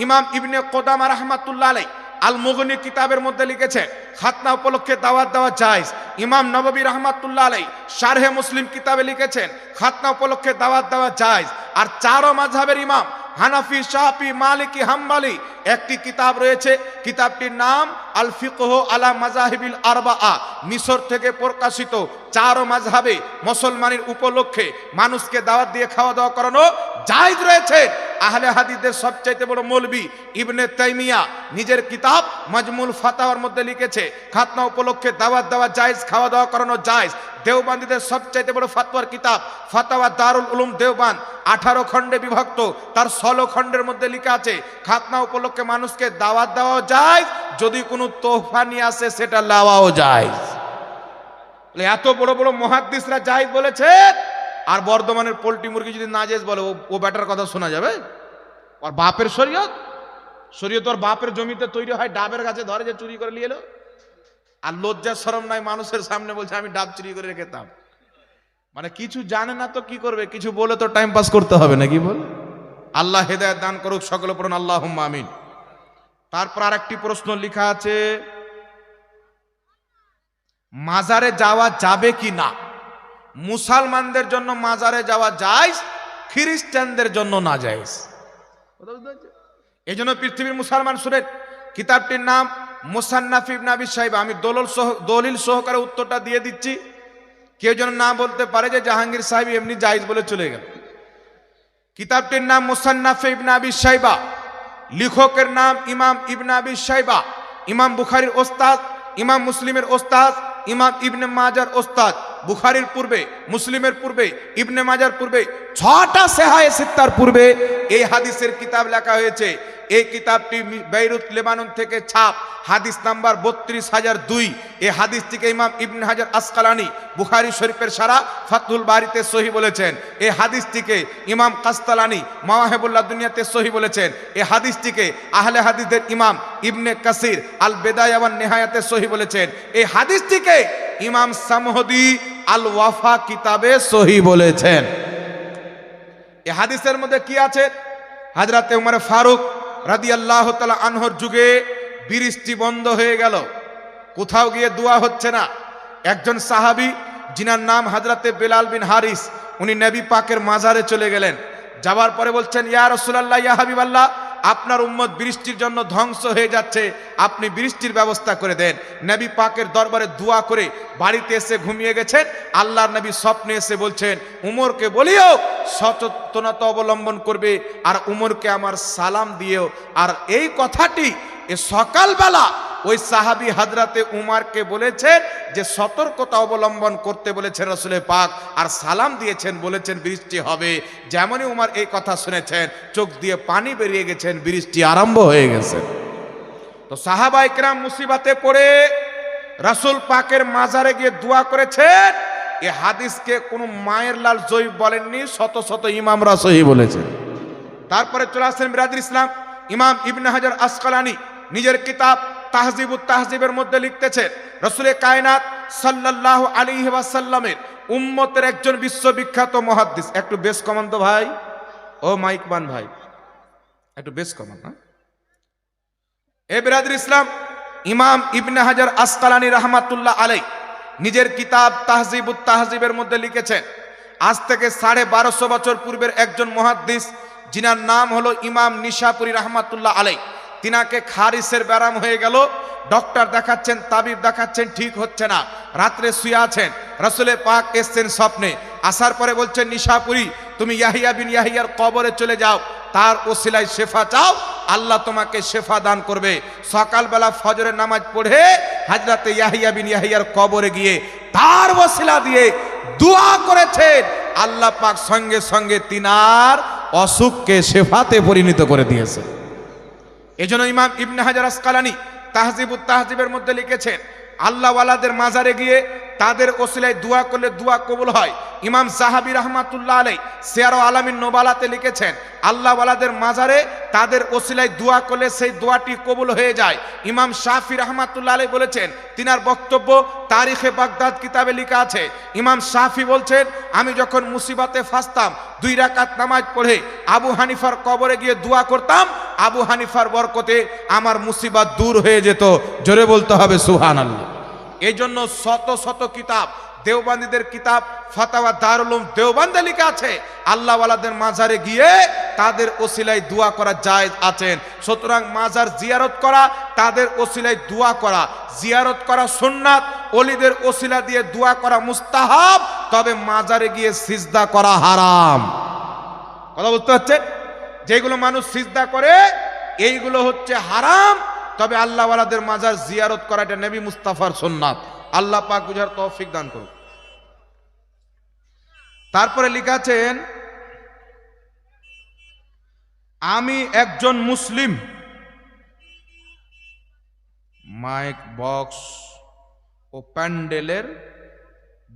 ইমাম ইবনে কুদামা রাহমাতুল্লাহ আলাইহি আল মুগনি কিতাবের মধ্যে লিখেছে খাতনা উপলক্ষে দাওয়াত দেওয়া জায়েজ। ইমাম নববী রাহমাতুল্লাহ আলাইহি শারহে মুসলিম কিতাবে লিখেছেন খাতনা উপলক্ষে দাওয়াত দেওয়া জায়েজ। আর চারো মাযহাবের ইমাম হানাফি, শাফি, মালিকি, হাম্বলি একটি কিতাব রয়েছে, কিতাবটির নাম আল ফিকহ আলা মাযাহিবিল আরবাআ, মিশর থেকে প্রকাশিত। চারো মাযহাবে মুসলমানের উপলক্ষে মানুষকে দাওয়াত দিয়ে খাওয়া দাওয়া করানো জায়েজ রয়েছে। আহলে হাদিসদের সবচাইতে বড় মৌলবী ইবনে তাইমিয়া নিজের কিতাব মাজমুল ফাতাওয়ার মধ্যে লিখেছে খাতনা উপলক্ষে দাওয়াত দেওয়া জায়েজ, খাওয়া দাওয়া করানো জায়েজ। দেওবান্দিদের সবচাইতে বড় ফাতোয়ার কিতাব ফাতাওয়া দারুল উলুম দেওবান 18 খণ্ডে বিভক্ত, তার 16 খণ্ডের মধ্যে লেখা আছে খাতনা উপলক্ষে মানুষকে দাওয়াত দেওয়াও জায়েজ, যদি কোনো তোহফা নিয়ে আসে সেটা নেওয়াও জায়েজ। বলে এত বড় বড় মুহাদ্দিসরা জায়েজ বলেছে, আর বর্ধমানের পোল্ট্রি মুরগি যদি নাজেজ বলে ও ব্যাটার কথা শোনা যাবে? আর বাপের শরীয়ত, শরীয়ত ওর বাপের জমিতে তৈরি হয়, ডাবের গাছে ধরে যে চুরি করে নিয়ে এলো, আর লজ্জা শরম নাই মানুষের সামনে বলছে আমি ডাব চুরি করে রেখেতাম। মানে কিছু জানে না তো কি করবে, কিছু বলে তো টাইম পাস করতে হবে নাকি বল। আল্লাহ হেদায়েত দান করুক, সকলে পড়ুন আল্লাহুম্মা আমিন। তারপর আরেকটি প্রশ্ন লেখা আছে, মাজারে যাওয়া যাবে কি না? মুসলমানদের জন্য মাজারে যাওয়া জায়েজ, খ্রিস্টানদের জন্য না জায়েজ। এই জন্য পৃথিবীর মুসলমান শুনেন, কিতাবটির নাম মুসান্নাফ ইবনে আবি শাইবা। আমি দলিল সহকারে উত্তরটা দিয়ে দিচ্ছি, কেউ যেন না বলতে পারে যে জাহাঙ্গীর সাহেব এমনি জায়েজ বলে চলে গেল। কিতাবটির নাম মুসান্নাফ ইবনে আবি শাইবা, লেখকের নাম ইমাম ইবনে আবি শাইবা, ইমাম বুখারীর ওস্তাদ, ইমাম মুসলিমের ওস্তাদ, ইমাম ইবনে মাজার ওস্তাদ। বুখারীর পূর্বে, মুসলিমের পূর্বে, ইবনে মাজার পূর্বে, 6টা সেহায়ে সিত্তার পূর্বে এই হাদিসের কিতাব লেখা হয়েছে। এই কিতাবটি বেইরুত লেবানন থেকে ছাপ, হাদিস নাম্বার 32,002। এই হাদিসটিকে ইমাম ইবনে হাজার আসকালানি বুখারী শরীফের সারা ফাতহুল বারিতে সহিহ বলেছেন। এই হাদিসটিকে ইমাম কাস্তালানি মাওয়াহিবুল্লাহ দুনিয়াতে সহিহ বলেছেন। এই হাদিসটিকে আহলে হাদিসদের ইমাম ইবনে কাসির আল বেদায়া ওয়ান নিহায়াতে সহিহ বলেছেন। এই হাদিসটিকে ইমাম সামহদি আল ওয়াফা কিতাবে সহিহ বলেছেন। এই হাদিসের মধ্যে কি আছে? হযরতে উমর ফারুক রাদিয়াল্লাহু তাআলা আনহুর যুগে বৃষ্টি বন্ধ হয়ে গেল, কোথাও গিয়ে দোয়া হচ্ছে না। একজন সাহাবী যিনার নাম হযরতে বেলাল বিন হারিস, উনি নবী পাকের মাজারে চলে গেলেন। যাওয়ার পরে বলছেন, ইয়া রাসূলুল্লাহ, ইয়া হাবিবাল্লাহ, আপনার উম্মত বৃষ্টির জন্য ধ্বংস হয়ে যাচ্ছে, আপনি বৃষ্টির ব্যবস্থা করে দেন। নবী পাকের দরবারে দোয়া করে বাড়িতে এসে ঘুমিয়ে গেছেন। আল্লাহর নবী স্বপ্নে এসে বলছেন, উমরকে বলিও সচেতনতা অবলম্বন করবে, আর উমরকে আমার সালাম দিও। আর এই কথাটি এ সকালবেলা ওই সাহাবী হযরতে উমরকে বলেছেন যে সতর্কতা অবলম্বন করতে বলেছেন রাসূল পাক, আর সালাম দিয়েছেন, বলেছেন বৃষ্টি হবে। যেমনই উমর এই কথা শুনেছেন, চোখ দিয়ে পানি বেরিয়ে গেছেন, বৃষ্টি আরম্ভ হয়ে গেছে। তো সাহাবায়ে কেরাম মুসিবতে পড়ে রাসূল পাকের মাজারে গিয়ে দোয়া করেছেন। এই হাদিসকে কোনো মায়ের লাল জয়ীফ বলেননি, শত শত ইমামরা সহিহ বলেছেন। তারপরে চলে আসেন বিরাদর ইসলাম, ইমাম ইবনে হাজার আসকালানি নিজের কিতাব তাহজিবুত তাহজিবের মধ্যে লিখতেছেন, রাসূলে কায়নাত সাল্লাল্লাহু আলাইহি ওয়াসাল্লামের উম্মতের একজন বিশ্ববিখ্যাত মুহাদ্দিস। একটু বেশ কমান তো ভাই, ও মাইকমান ভাই, একটু বেশ কমান না। এ বিরাদর ইসলাম, ইমাম ইবনে হাজার আসকালানি রাহমাতুল্লাহ আলাইহি নিজের কিতাব তাহজিবুত তাহজিবের মধ্যে লিখেছেন, আজ থেকে 1250 বছর পূর্বের একজন মুহাদ্দিস যিনার নাম হলো ইমাম নিশাপুরী রাহমাতুল্লাহ আলাইহি, তিনাকে খারিসের ব্যারাম হয়ে গেল। ডক্টর দেখাচ্ছেন, তাবিব দেখাচ্ছেন, ঠিক হচ্ছে না। রাত্রে শুয়ে আছেন, রাসূলে পাক এসেছেন স্বপ্নে। আসার পরে বলছেন, নিশাপুরী, তুমি ইয়াহিয়া বিন ইয়াহিয়ার কবরে চলে যাও, তার ওসিলায় শেফা চাও, আল্লাহ তোমাকে শেফা দান করবে। সকালবেলা ফজরের নামাজ পড়ে হযরতে ইয়াহিয়া বিন ইয়াহিয়ার কবরে গিয়ে তার ওসিলা দিয়ে দোয়া করেছেন। আল্লাহ পাক সঙ্গে সঙ্গে তিনার অসুখকে শেফাতে পরিণত করে দিয়েছে। এজন্য ইমাম ইবনে হাজার আসকালানি তাহজিবুত তাহজিবের মধ্যে লিখেছেন, আল্লাহ ওয়ালাদের মাজারে গিয়ে তাদের ওসিলায় দোয়া করলে দোয়া কবুল হয়। ইমাম সাহাবী রাহমাতুল্লাহ আলাইহি সিয়ার আলামিন নোবালাতে লিখেছেন, আল্লাহ ওয়ালাদের মাজারে তাদের ওসিলায় দোয়া করলে সেই দোয়াটি কবুল হয়ে যায়। ইমাম শাফি রাহমাতুল্লাহ আলাইহি বলেছেন, তিনার বক্তব্য তারিখে বাগদাদ কিতাবে লেখা আছে, ইমাম শাফি বলছেন, আমি যখন মুসিবতে ফাঁসতাম 2 রাকাত নামাজ পড়ে আবু হানিফার কবরে গিয়ে দোয়া করতাম, আবু হানিফার বরকতে আমার মুসিবত দূর হয়ে যেত। জোরে বলতে হবে সুবহানাল্লাহ। এই জন্য শত শত কিতাব, দেওবন্দীদের কিতাব ফাতাওয়া দারুল উলুম দেওবন্দে লেখা আছে, আল্লাহ ওয়ালাদের মাজারে গিয়ে তাদের ওসিলায় দোয়া করা জায়েজ আছেন। সুতরাং মাজার জিয়ারত করা, তাদের ওসিলায় দোয়া করা, জিয়ারত করা সুন্নাত, ওলিদের ওসিলা দিয়ে দোয়া করা মুস্তাহাব, তবে মাজারে গিয়ে সিজদা করা হারাম। কথা বুঝতে পারছেন? যেগুলো মানুষ সিজদা করে এইগুলো হচ্ছে হারাম, তবে আল্লাহ ওয়ালাদের মাজার জিয়ারত করা এটা নবী মুস্তাফার সুন্নাত। আল্লাহ পাক বুঝার তৌফিক দান করুন। তারপরে লেখা আছেন, আমি একজন মুসলিম। মাইক বক্স ও প্যান্ডেলের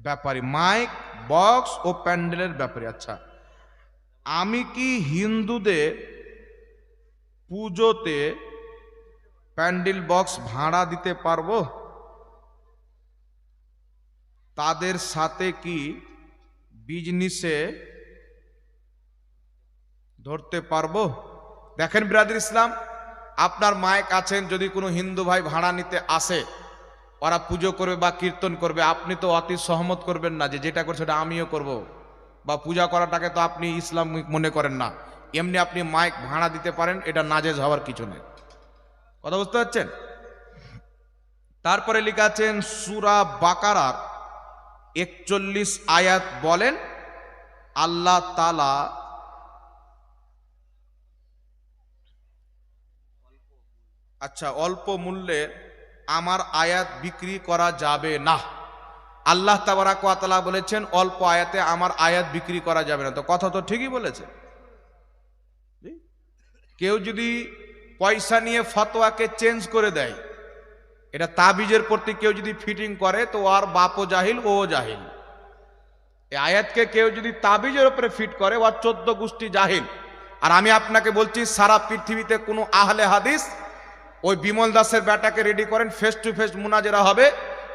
ব্যাপারী, মাইক বক্স ও প্যান্ডেলের ব্যাপারী। আচ্ছা, আমি কি হিন্দুদের পুজোতে প্যান্ডেল বক্স ভাড়া দিতে পারবো? তাদের সাথে কি বিজনেসে ধরতে পারবো? দেখেন ব্রাদার ইসলাম, আপনার মাইক আছেন, যদি কোনো হিন্দু ভাই ভাড়া নিতে আসে, ওরা পুজো করবে বা কীর্তন করবে, আপনি তো অতি সহমত করবেন না যে যেটা করছে সেটা আমিও করব, বা পূজা করাটাকে তো আপনি ইসলাম মনে করেন না। এমনি আপনি মাইক ভাড়া দিতে পারেন, এটা নাজেজ হওয়ার কিছু নেই। কথা বুঝতে পারছেন? তারপরে লেখা আছেন সূরা বাকারার 41 আয়াত বলেন, আল্লাহ তাআলা আচ্ছা অল্প মূল্যে আমার আয়াত বিক্রি করা যাবে না। আল্লাহ তাবারাক ওয়া তাআলা বলেছেন অল্প আয়াতে আমার আয়াত বিক্রি করা যাবে না। তো কথা তো ঠিকই বলেছে। কেউ যদি পয়সা নিয়ে ফতোয়াকে চেঞ্জ করে দেয়, এটা তাবিজের প্রতি কেউ যদি ফিটিং করে, তো আর বাপও জাহিল ও জাহিল। এই আয়াতকে কেউ যদি তাবিজের উপরে ফিট করে, ওর 14 গোষ্ঠী জাহিল। আর আমি আপনাকে বলছি, সারা পৃথিবীতে কোনো আহলে হাদিস, ওই বিমল দাসের ব্যাটাকে রেডি করেন, ফেস টু ফেস মুনাজেরা হবে।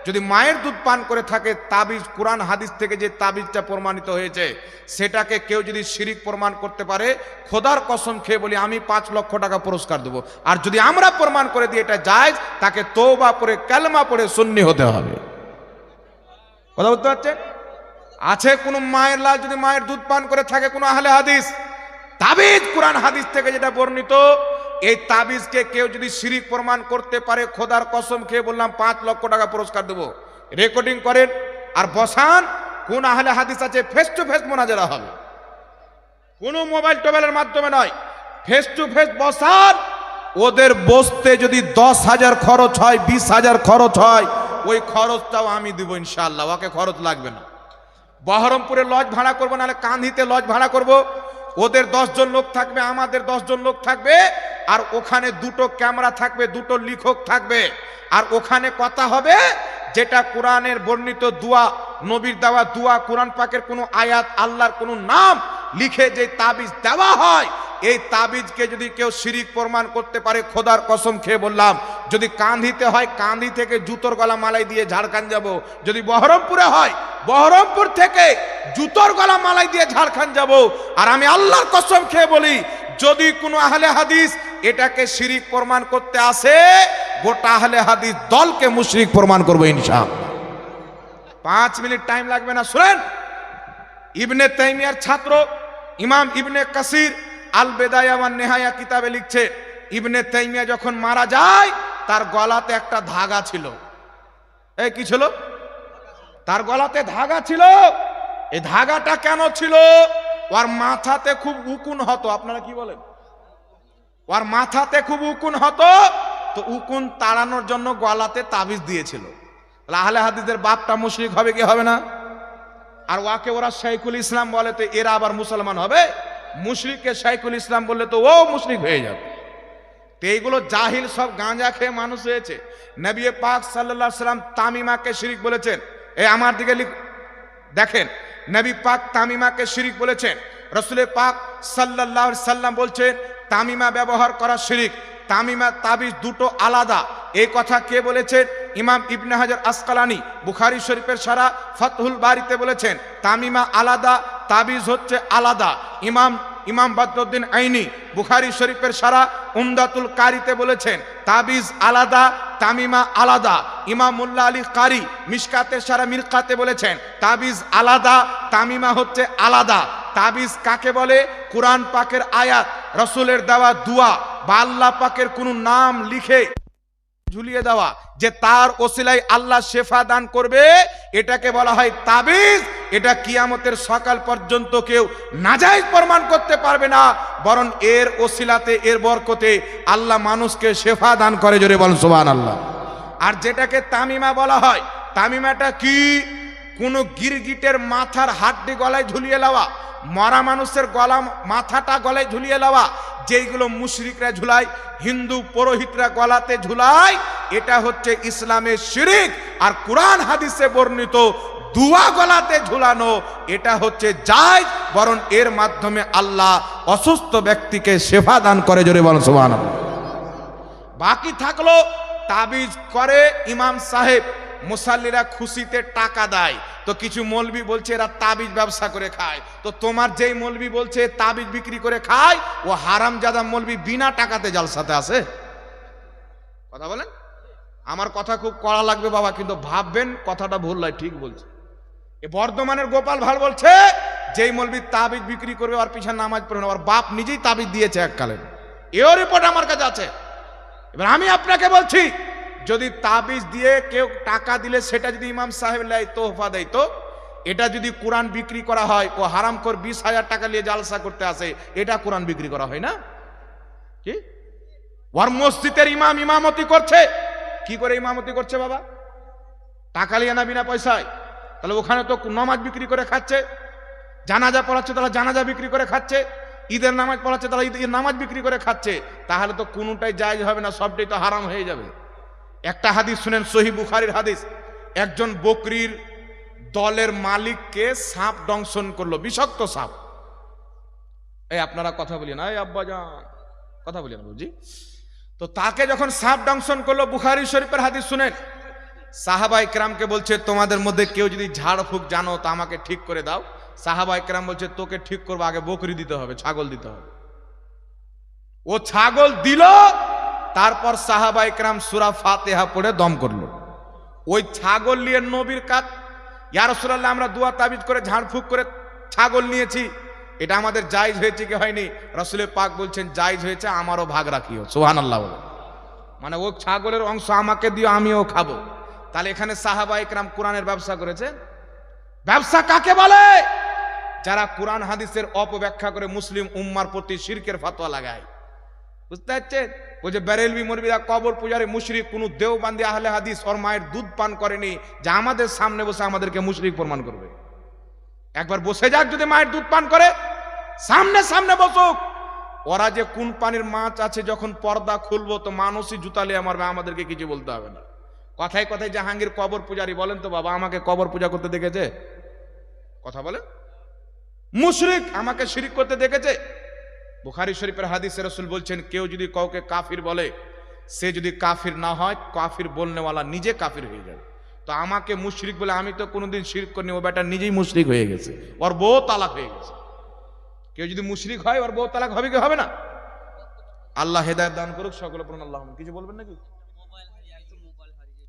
যদি মায়ের দুধ পান করে থাকে, তাবিজ কোরআন হাদিস থেকে যে তাবিজটা প্রমাণিত হয়েছে সেটাকে কেউ যদি শিরিক প্রমাণ করতে পারে, খোদার কসম খেয়ে বলি আমি 5 লক্ষ টাকা পুরস্কার দেবো। আর যদি আমরা প্রমাণ করে দিই এটা জায়েজ, তাকে তওবা পড়ে কালেমা পড়ে সুন্নি হতে হবে। কথা বুঝতে পারছেন? আছে কোন মায়ের লাল যদি মায়ের দুধ পান করে থাকে, কোন আহলে হাদিস, তাবিজ কোরআন হাদিস থেকে যেটা বর্ণিত, এই তাবিজকে কেউ যদি শিরিক প্রমাণ করতে পারে, খোদার কসম খেয়ে বললাম 5 লক্ষ টাকা পুরস্কার দেবো। রেকর্ডিং করেন আর বসান, কোন আহলে হাদিস আছে, ফেস টু ফেস মোনাজারা হবে, কোন মোবাইল টোবাইলের মাধ্যমে নয়, ফেস টু ফেস বসান। ওদের বসতে যদি 10,000 খরচ হয়, 20,000 খরচ হয়, ওই খরচটাও আমি দিব ইনশাআল্লাহ, ওকে খরচ লাগবে না। বহরমপুরে লজ ভাড়া করবো, নাহলে কান্দিতে লজ ভাড়া করব। ওদের 10 জন লোক থাকবে, আমাদের 10 জন লোক থাকবে, আর ওখানে 2টো ক্যামেরা থাকবে, 2টো লিখক থাকবে, আর ওখানে কথা হবে যেটা কোরআনের বর্ণিত দোয়া, নবীর দেওয়া দোয়া, কোরআন পাকের কোনো আয়াত, আল্লাহর কোনো নাম লিখে যে তাবিজ দেওয়া হয়, এই তাবিজকে যদি কেউ শিরিক প্রমাণ করতে পারে, খোদার কসম খেয়ে বললাম, যদি কান্দিতে হয়, কান্দি থেকে জুতোর গলা মালাই দিয়ে ঝাড়খণ্ড যাব। যদি বহরমপুরে হয়, বহরমপুর থেকে জুতোর গলা মালাই দিয়ে ঝাড়খণ্ড যাব। আর আমি আল্লাহর কসম খেয়ে বলি, যদি কোনো আহলে হাদিস এটাকে শিরিক প্রমাণ করতে আসে, গোটা আহলে হাদিস দলকে মুশরিক প্রমাণ করবো ইনশাআল্লাহ। 5 মিনিট টাইম লাগবে না, শুনেন। ইবনে তাইমিয়ার ছাত্র ইমাম ইবনে কাসির আল বেদায়া ওয়ান নেহায়া কিতাবে লিখছে, ইবনে তাইমিয়া যখন মারা যায়, তার গলাতে একটা ধাগা ছিল। এই কি ছিল? তার গলাতে ধাগা ছিল। এই ধাগাটা কেন ছিল? ওর মাথাতে খুব উকুন হতো। আপনারা কি বলেন? ওর মাথাতে খুব উকুন হতো, তো উকুন তাড়ানোর জন্য গলাতে তাবিজ দিয়েছিল। আহলে হাদিসের বাপটা মুশরিক হবে কি হবে না? আর ওকে ওরা শাইখুল ইসলাম বলে, তো এরা আবার মুসলমান হবে? মুশরিককে শাইখুল ইসলাম বললে তো ও মুশরিক হয়ে যাবে। তো এইগুলো জাহিল সব গাঁজা খেয়ে মানুষ হয়েছে। নবী পাক সাল্লাল্লাহু আলাইহি সাল্লাম তামিমাকে শিরিক বলেছেন। এই আমার দিকে দেখেন, নবী পাক তামিমাকে শিরিক বলেছেন। রাসূল পাক সাল্লাল্লাহু আলাইহি সাল্লাম বলছেন তামিমা ব্যবহার করা শিরিক। তামিমা তাবিজ 2টো আলাদা। এই কথা কে বলেছেন? ইমাম ইবনে হাজার আসকালানি বুখারী শরীফের সারা ফাতহুল বারিতে বলেছেন তামিমা আলাদা, তাবিজ হচ্ছে আলাদা। ইমাম বদরুদ্দিন আইনি বুখারী শরীফের সারা উমদাতুল কারিতে বলেছেন তাবিজ আলাদা, তামিমা আলাদা। ইমাম মোল্লা আলী কারি মিশকাতের সারা মিরকাতে বলেছেন তাবিজ আলাদা, তামিমা হচ্ছে আলাদা। তাবিজ কাকে বলে? কোরআন পাকের আয়াত, রাসূলের দেওয়া দুয়া বা আল্লাহ পাকের কোনো নাম লিখে ঝুলিয়ে দেওয়া, যে তার ওসিলায় আল্লাহ শেফা দান করবে, এটাকে বলা হয় তাবিজ। এটা কিয়ামতের সকাল পর্যন্ত কেউ নাজায়েজ প্রমাণ করতে পারবে না, বরং এর ওসিলাতে, এর বরকতে আল্লাহ মানুষকে শেফা দান করে। জোরে বলেন সুবহানাল্লাহ। আর যেটাকে তামিমা বলা হয়, তামিমাটা কি? কোন গিরগিটের মাথার হাড্ডি গলায় ঝুলিয়ে নেওয়া, মরা মানুষের গলা মাথাটা গলায় ঝুলিয়ে নেওয়া, যেইগুলো মুশরিকরা ঝুলায়, হিন্দু পুরোহিতরা গলাতে ঝুলায়, এটা হচ্ছে ইসলামের শিরিক। আর কোরআন হাদিসে বর্ণিত দুয়া গলাতে ঝুলানো এটা হচ্ছে জায়েজ, বরং এর মাধ্যমে আল্লাহ অসুস্থ ব্যক্তিকে শেফা দান করে, জোরে বলেন সুবহানাল্লাহ। বাকি থাকলো তাবিজ করে ইমাম সাহেব, মুসাল্লিরা খুশিতে টাকা দেয়, তো কিছু মৌলবি বলছে এরা তাবিজ ব্যবসা করে খায়। তো তোমার যেই মৌলবি বলছে তাবিজ বিক্রি করে খায়, ও হারামজাদা মৌলবি বিনা টাকাতে জালসাতে আসে? কথা বলেন। আমার কথা খুব কড়া লাগবে বাবা, কিন্তু ভাববেন কথাটা ভুল নয়, ঠিক বলছে। এ বর্ধমানের গোপাল ভাড় বলছে যেই মৌলবি তাবিজ বিক্রি করবে আর পিছনে নামাজ পড়বে না, ওর বাপ নিজেই তাবিজ দিয়েছে এককালে, এও রিপোর্ট আমার কাছে আছে। এবার আমি আপনাকে বলছি, যদি তাবিজ দিয়ে কেউ টাকা দিলে সেটা যদি ইমাম সাহেব লাই তোহফা দেয়, তো এটা যদি কোরআন বিক্রি করা হয়, ও হারামখোর 20,000 টাকা নিয়ে জালসা করতে আসে, এটা কোরআন বিক্রি করা হয় না কি? ওর মসজিদের ইমাম ইমামতি করছে, কি করে ইমামতি করছে বাবা? টাকা লিয়ে না, বিনা পয়সায়। তাহলে ওখানে তো নামাজ বিক্রি করে খাচ্ছে, জানাজা পড়াচ্ছে তাহলে জানাজা বিক্রি করে খাচ্ছে, ঈদের নামাজ পড়াচ্ছে তাহলে ঈদের নামাজ বিক্রি করে খাচ্ছে। তাহলে তো কোনোটাই জায়েজ হবে না, সবটাই তো হারাম হয়ে যাবে। একটা হাদিস শুনেন, সহিহ বুখারীর হাদিস। একজন বকরির দলের মালিককে সাপ দংশন করলো, বিষাক্ত সাপ। এই আপনারা কথা বলি না, এই আব্বাজান কথা বলি না বুঝি। তো তাকে যখন সাপ দংশন করলো, বুখারী শরীফের হাদিস শুনেন, সাহাবা ইকরামকে বলছে তোমাদের মধ্যে কেউ যদি ঝাড় ফুঁক জানো তো আমাকে ঠিক করে দাও। সাহাবা ইকরাম বলছে তোকে ঠিক করবো, আগে বকরি দিতে হবে, ছাগল দিতে হবে। ও ছাগল দিল, তারপর সাহাবা ইকরাম সূরা ফাতিহা পড়ে দম করলো। ওই ছাগল নিয়ে নবীর কাজ, ইয়া রাসূলুল্লাহ আমরা দোয়া তাবিজ করে ঝাড়ফুঁক করে ছাগল নিয়েছি, এটা আমাদের জায়েজ হয়েছে কি হয়নি? রাসূল পাক বলছেন জায়েজ হয়েছে, আমারও ভাগ রাখিও, সুবহানাল্লাহ বলে। মানে ও ছাগলের অংশ আমাকে দিও, আমিও খাবো। তাহলে এখানে সাহাবা ইকরাম কোরআনের ব্যবসা করেছে। ব্যবসা কাকে বলে? যারা কোরআন হাদিসের অপব্যাখ্যা করে মুসলিম উম্মার প্রতি শিরকের ফতোয়া লাগায়। বুঝতে পারছেন? ওই যে বেরেলভি মরবিরা কবর পূজারে মুশরিক, কোন দেওবান্দি আহলে হাদিস ওর মায়ের দুধ পান করেনি, যা আমাদের সামনে বসে আমাদেরকে মুশরিক প্রমাণ করবে। একবার বসে যাক, যদি মায়ের দুধ পান করে সামনে সামনে বসুক। ওরা যে কোন পানির মাছ আছে, যখন পর্দা খুলবো তো মানুষই জুতালে মারবে, আমাদেরকে কিছু বলতে হবে না। কথায় কথায় জাহাঙ্গীর কবর পূজারি, বলেন তো বাবা আমাকে কবর পূজা করতে দেখেছে? কথা বলেন। মুশরিক আমাকে শিরিক করতে দেখেছে? বুখারী শরীফের হাদিসে রাসূল বলছেন, কেউ যদি কাউকে কাফির বলে, সে যদি কাফির না হয়, কাফির বলনেওয়ালা নিজে কাফির হয়ে যাবে। তো আমাকে মুশরিক বলে, আমি তো কোনোদিন শিরক করিনি, ও বেটা নিজেই মুশরিক হয়ে গেছে, ওর বউ তালাক হয়ে গেছে। কেউ যদি মুশরিক হয়, ওর বউ তালাক হবে কি হবে না? আল্লাহ হেদায়েত দান করুক, সকলে পড়ুন আল্লাহুম্মা। কিছু বলবেন নাকি?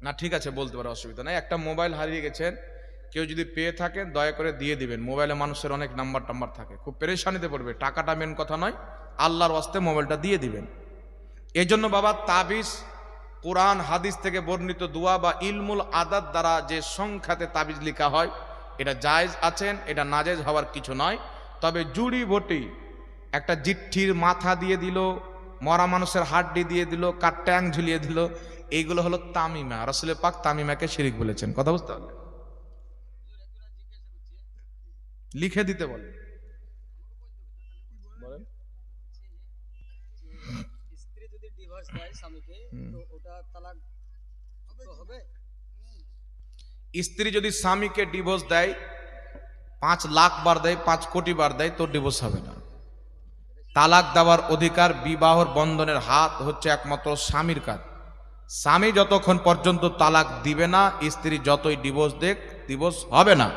না ঠিক আছে, বলতে পারে, অসুবিধা নাই। একটা মোবাইল হারিয়ে গেছেন, কেউ যদি পেয়ে থাকেন দয়া করে দিয়ে দিবেন। মোবাইলে মানুষের অনেক নাম্বার টাম্বার থাকে, খুব পেরেশানিতে পড়বে, টাকাটা মেন কথা নয়, আল্লাহর ওয়াস্তে মোবাইলটা দিয়ে দিবেন। এই জন্য বাবা তাবিজ কোরআন হাদিস থেকে বর্ণিত দোয়া বা ইলমুল আদাদ দ্বারা যে সংখ্যাতে তাবিজ লেখা হয়, এটা জায়েজ আছেন, এটা নাজেজ হওয়ার কিছু নয়। তবে জুড়ি ভটি একটা জিট্ঠির মাথা দিয়ে দিল, মরা মানুষের হাড্ডি দিয়ে দিল, কার ট্যাং ঝুলিয়ে দিল, এইগুলো হলো তামিমা। রাসূল পাক তামিমাকে শিরিক বলেছেন। কথা বুঝতে পারলেন? লিখে দিতে বলে বলেন। স্ত্রী যদি ডিভোর্স দেয় স্বামীকে, তো ওটা তালাক হবে? স্ত্রী যদি স্বামীকে ডিভোর্স দেয়, 5 লাখ বার দেয়, 5 কোটি বার দেয়, তো ডিভোর্স হবে না। তালাক দেওয়ার অধিকার, বিবাহর বন্ধনের হাত হচ্ছে একমাত্র স্বামীর কাজ। স্বামী যতক্ষণ পর্যন্ত তালাক দিবে না, স্ত্রী যতই ডিভোর্স দেখ, ডিভোর্স হবে না।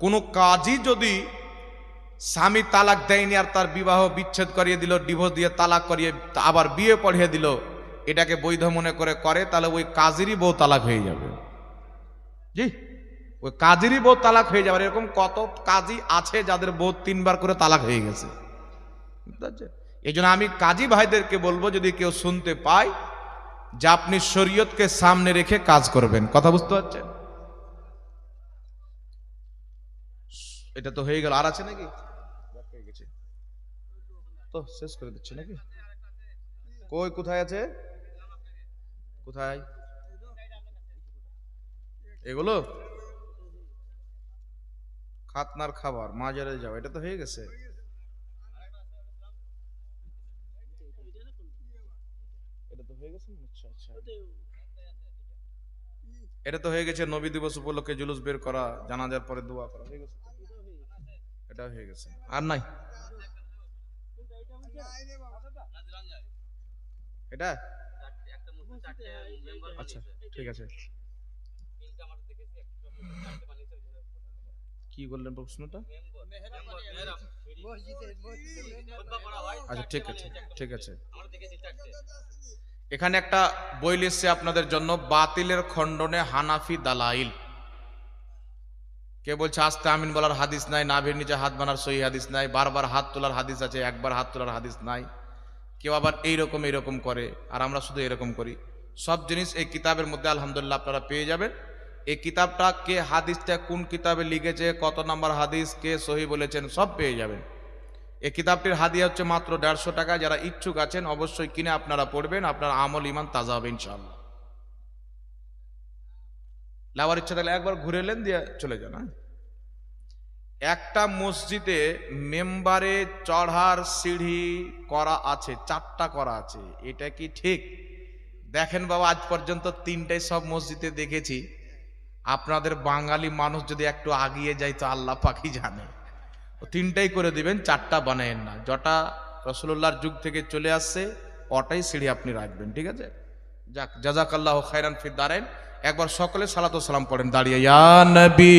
কোনো কাজই যদি স্বামী তালাক দেয়নি আর তার বিবাহ বিচ্ছেদ করিয়ে দিল, ডিভোর্স দিয়ে তালাক করিয়ে আবার বিয়ে পড়িয়ে দিল, এটাকে বৈধ মনে করে, তাহলে ওই কাজেরই বউ তালাক হয়ে যাবে। জি, ওই কাজেরই বউ তালাক হয়ে যাবে। এরকম কত কাজী আছে যাদের বউ 3 বার করে তালাক হয়ে গেছে। এই জন্য আমি কাজী ভাইদেরকে বলবো, যদি কেউ শুনতে পায়, যে আপনি শরীয়তকে সামনে রেখে কাজ করবেন। কথা বুঝতে পারছেন? এটা তো হয়ে গেল, আর আছে নাকি? তো শেষ করে দিচ্ছি নাকি? কই কোথায় আছে? কোথায় এগুলো? খাতনার খাবার, মাজারে যাও, এটা তো হয়ে গেছে। এটা তো হয়ে গেছে। আচ্ছা আচ্ছা, এটা তো হয়ে গেছে নবী দিবস উপলক্ষে জুলুস বের করা, জানাজার পরে দোয়া করা হয়ে গেছে, এটা হয়ে গেছে, আর নাই এটা। আচ্ছা ঠিক আছে, কি বললেন প্রশ্নটা? আচ্ছা ঠিক আছে ঠিক আছে। এখানে একটা বই লিখছে আপনাদের জন্য, বাতিলের খণ্ডনে হানাফি দালাইল। কে বলছে আস্তে আমিন বলার হাদিস নাই, নাভির নিচে হাত বানার সহি হাদিস নাই, বারবার হাত তোলার হাদিস আছে, একবার হাত তোলার হাদিস নাই। কেউ আবার এইরকম করে, আর আমরা শুধু এরকম করি। সব জিনিস এই কিতাবের মধ্যে আলহামদুলিল্লাহ আপনারা পেয়ে যাবেন। এই কিতাবটা কে হাদিসটা কোন কিতাবে লিখেছে, কত নাম্বার হাদিস, কে সহি বলেছেন, সব পেয়ে যাবেন। এই কিতাবটির হাদিয়া হচ্ছে মাত্র 150 টাকা। যারা ইচ্ছুক আছেন অবশ্যই কিনে আপনারা পড়বেন, আপনার আমল ইমান তাজা হবে ইনশাআল্লাহ। লাভার ইচ্ছা থাকলে একবার ঘুরে এলেন দিয়ে চলে যান। একটা মসজিদে মেম্বারে চড়ার সিঁড়ি করা আছে, 4টা করা আছে, এটা কি ঠিক? দেখেন বাবা, আজ পর্যন্ত 3টাই সব মসজিদে দেখেছি। আপনাদের বাঙালি মানুষ যদি একটু আগিয়ে যায় তো আল্লাহ পাকই জানে। 3টাই করে দিবেন, 4টা বানায়েন না। যেটা রাসূলুল্লাহর যুগ থেকে চলে আসছে ওটাই সিঁড়ি আপনি রাখবেন, ঠিক আছে? যাক, জাযাকাল্লাহু খায়রান ফিদ দারাইন। একবার সকলে সালাতু সালাম পড়েন দাঁড়িয়ে, ইয়া নবী।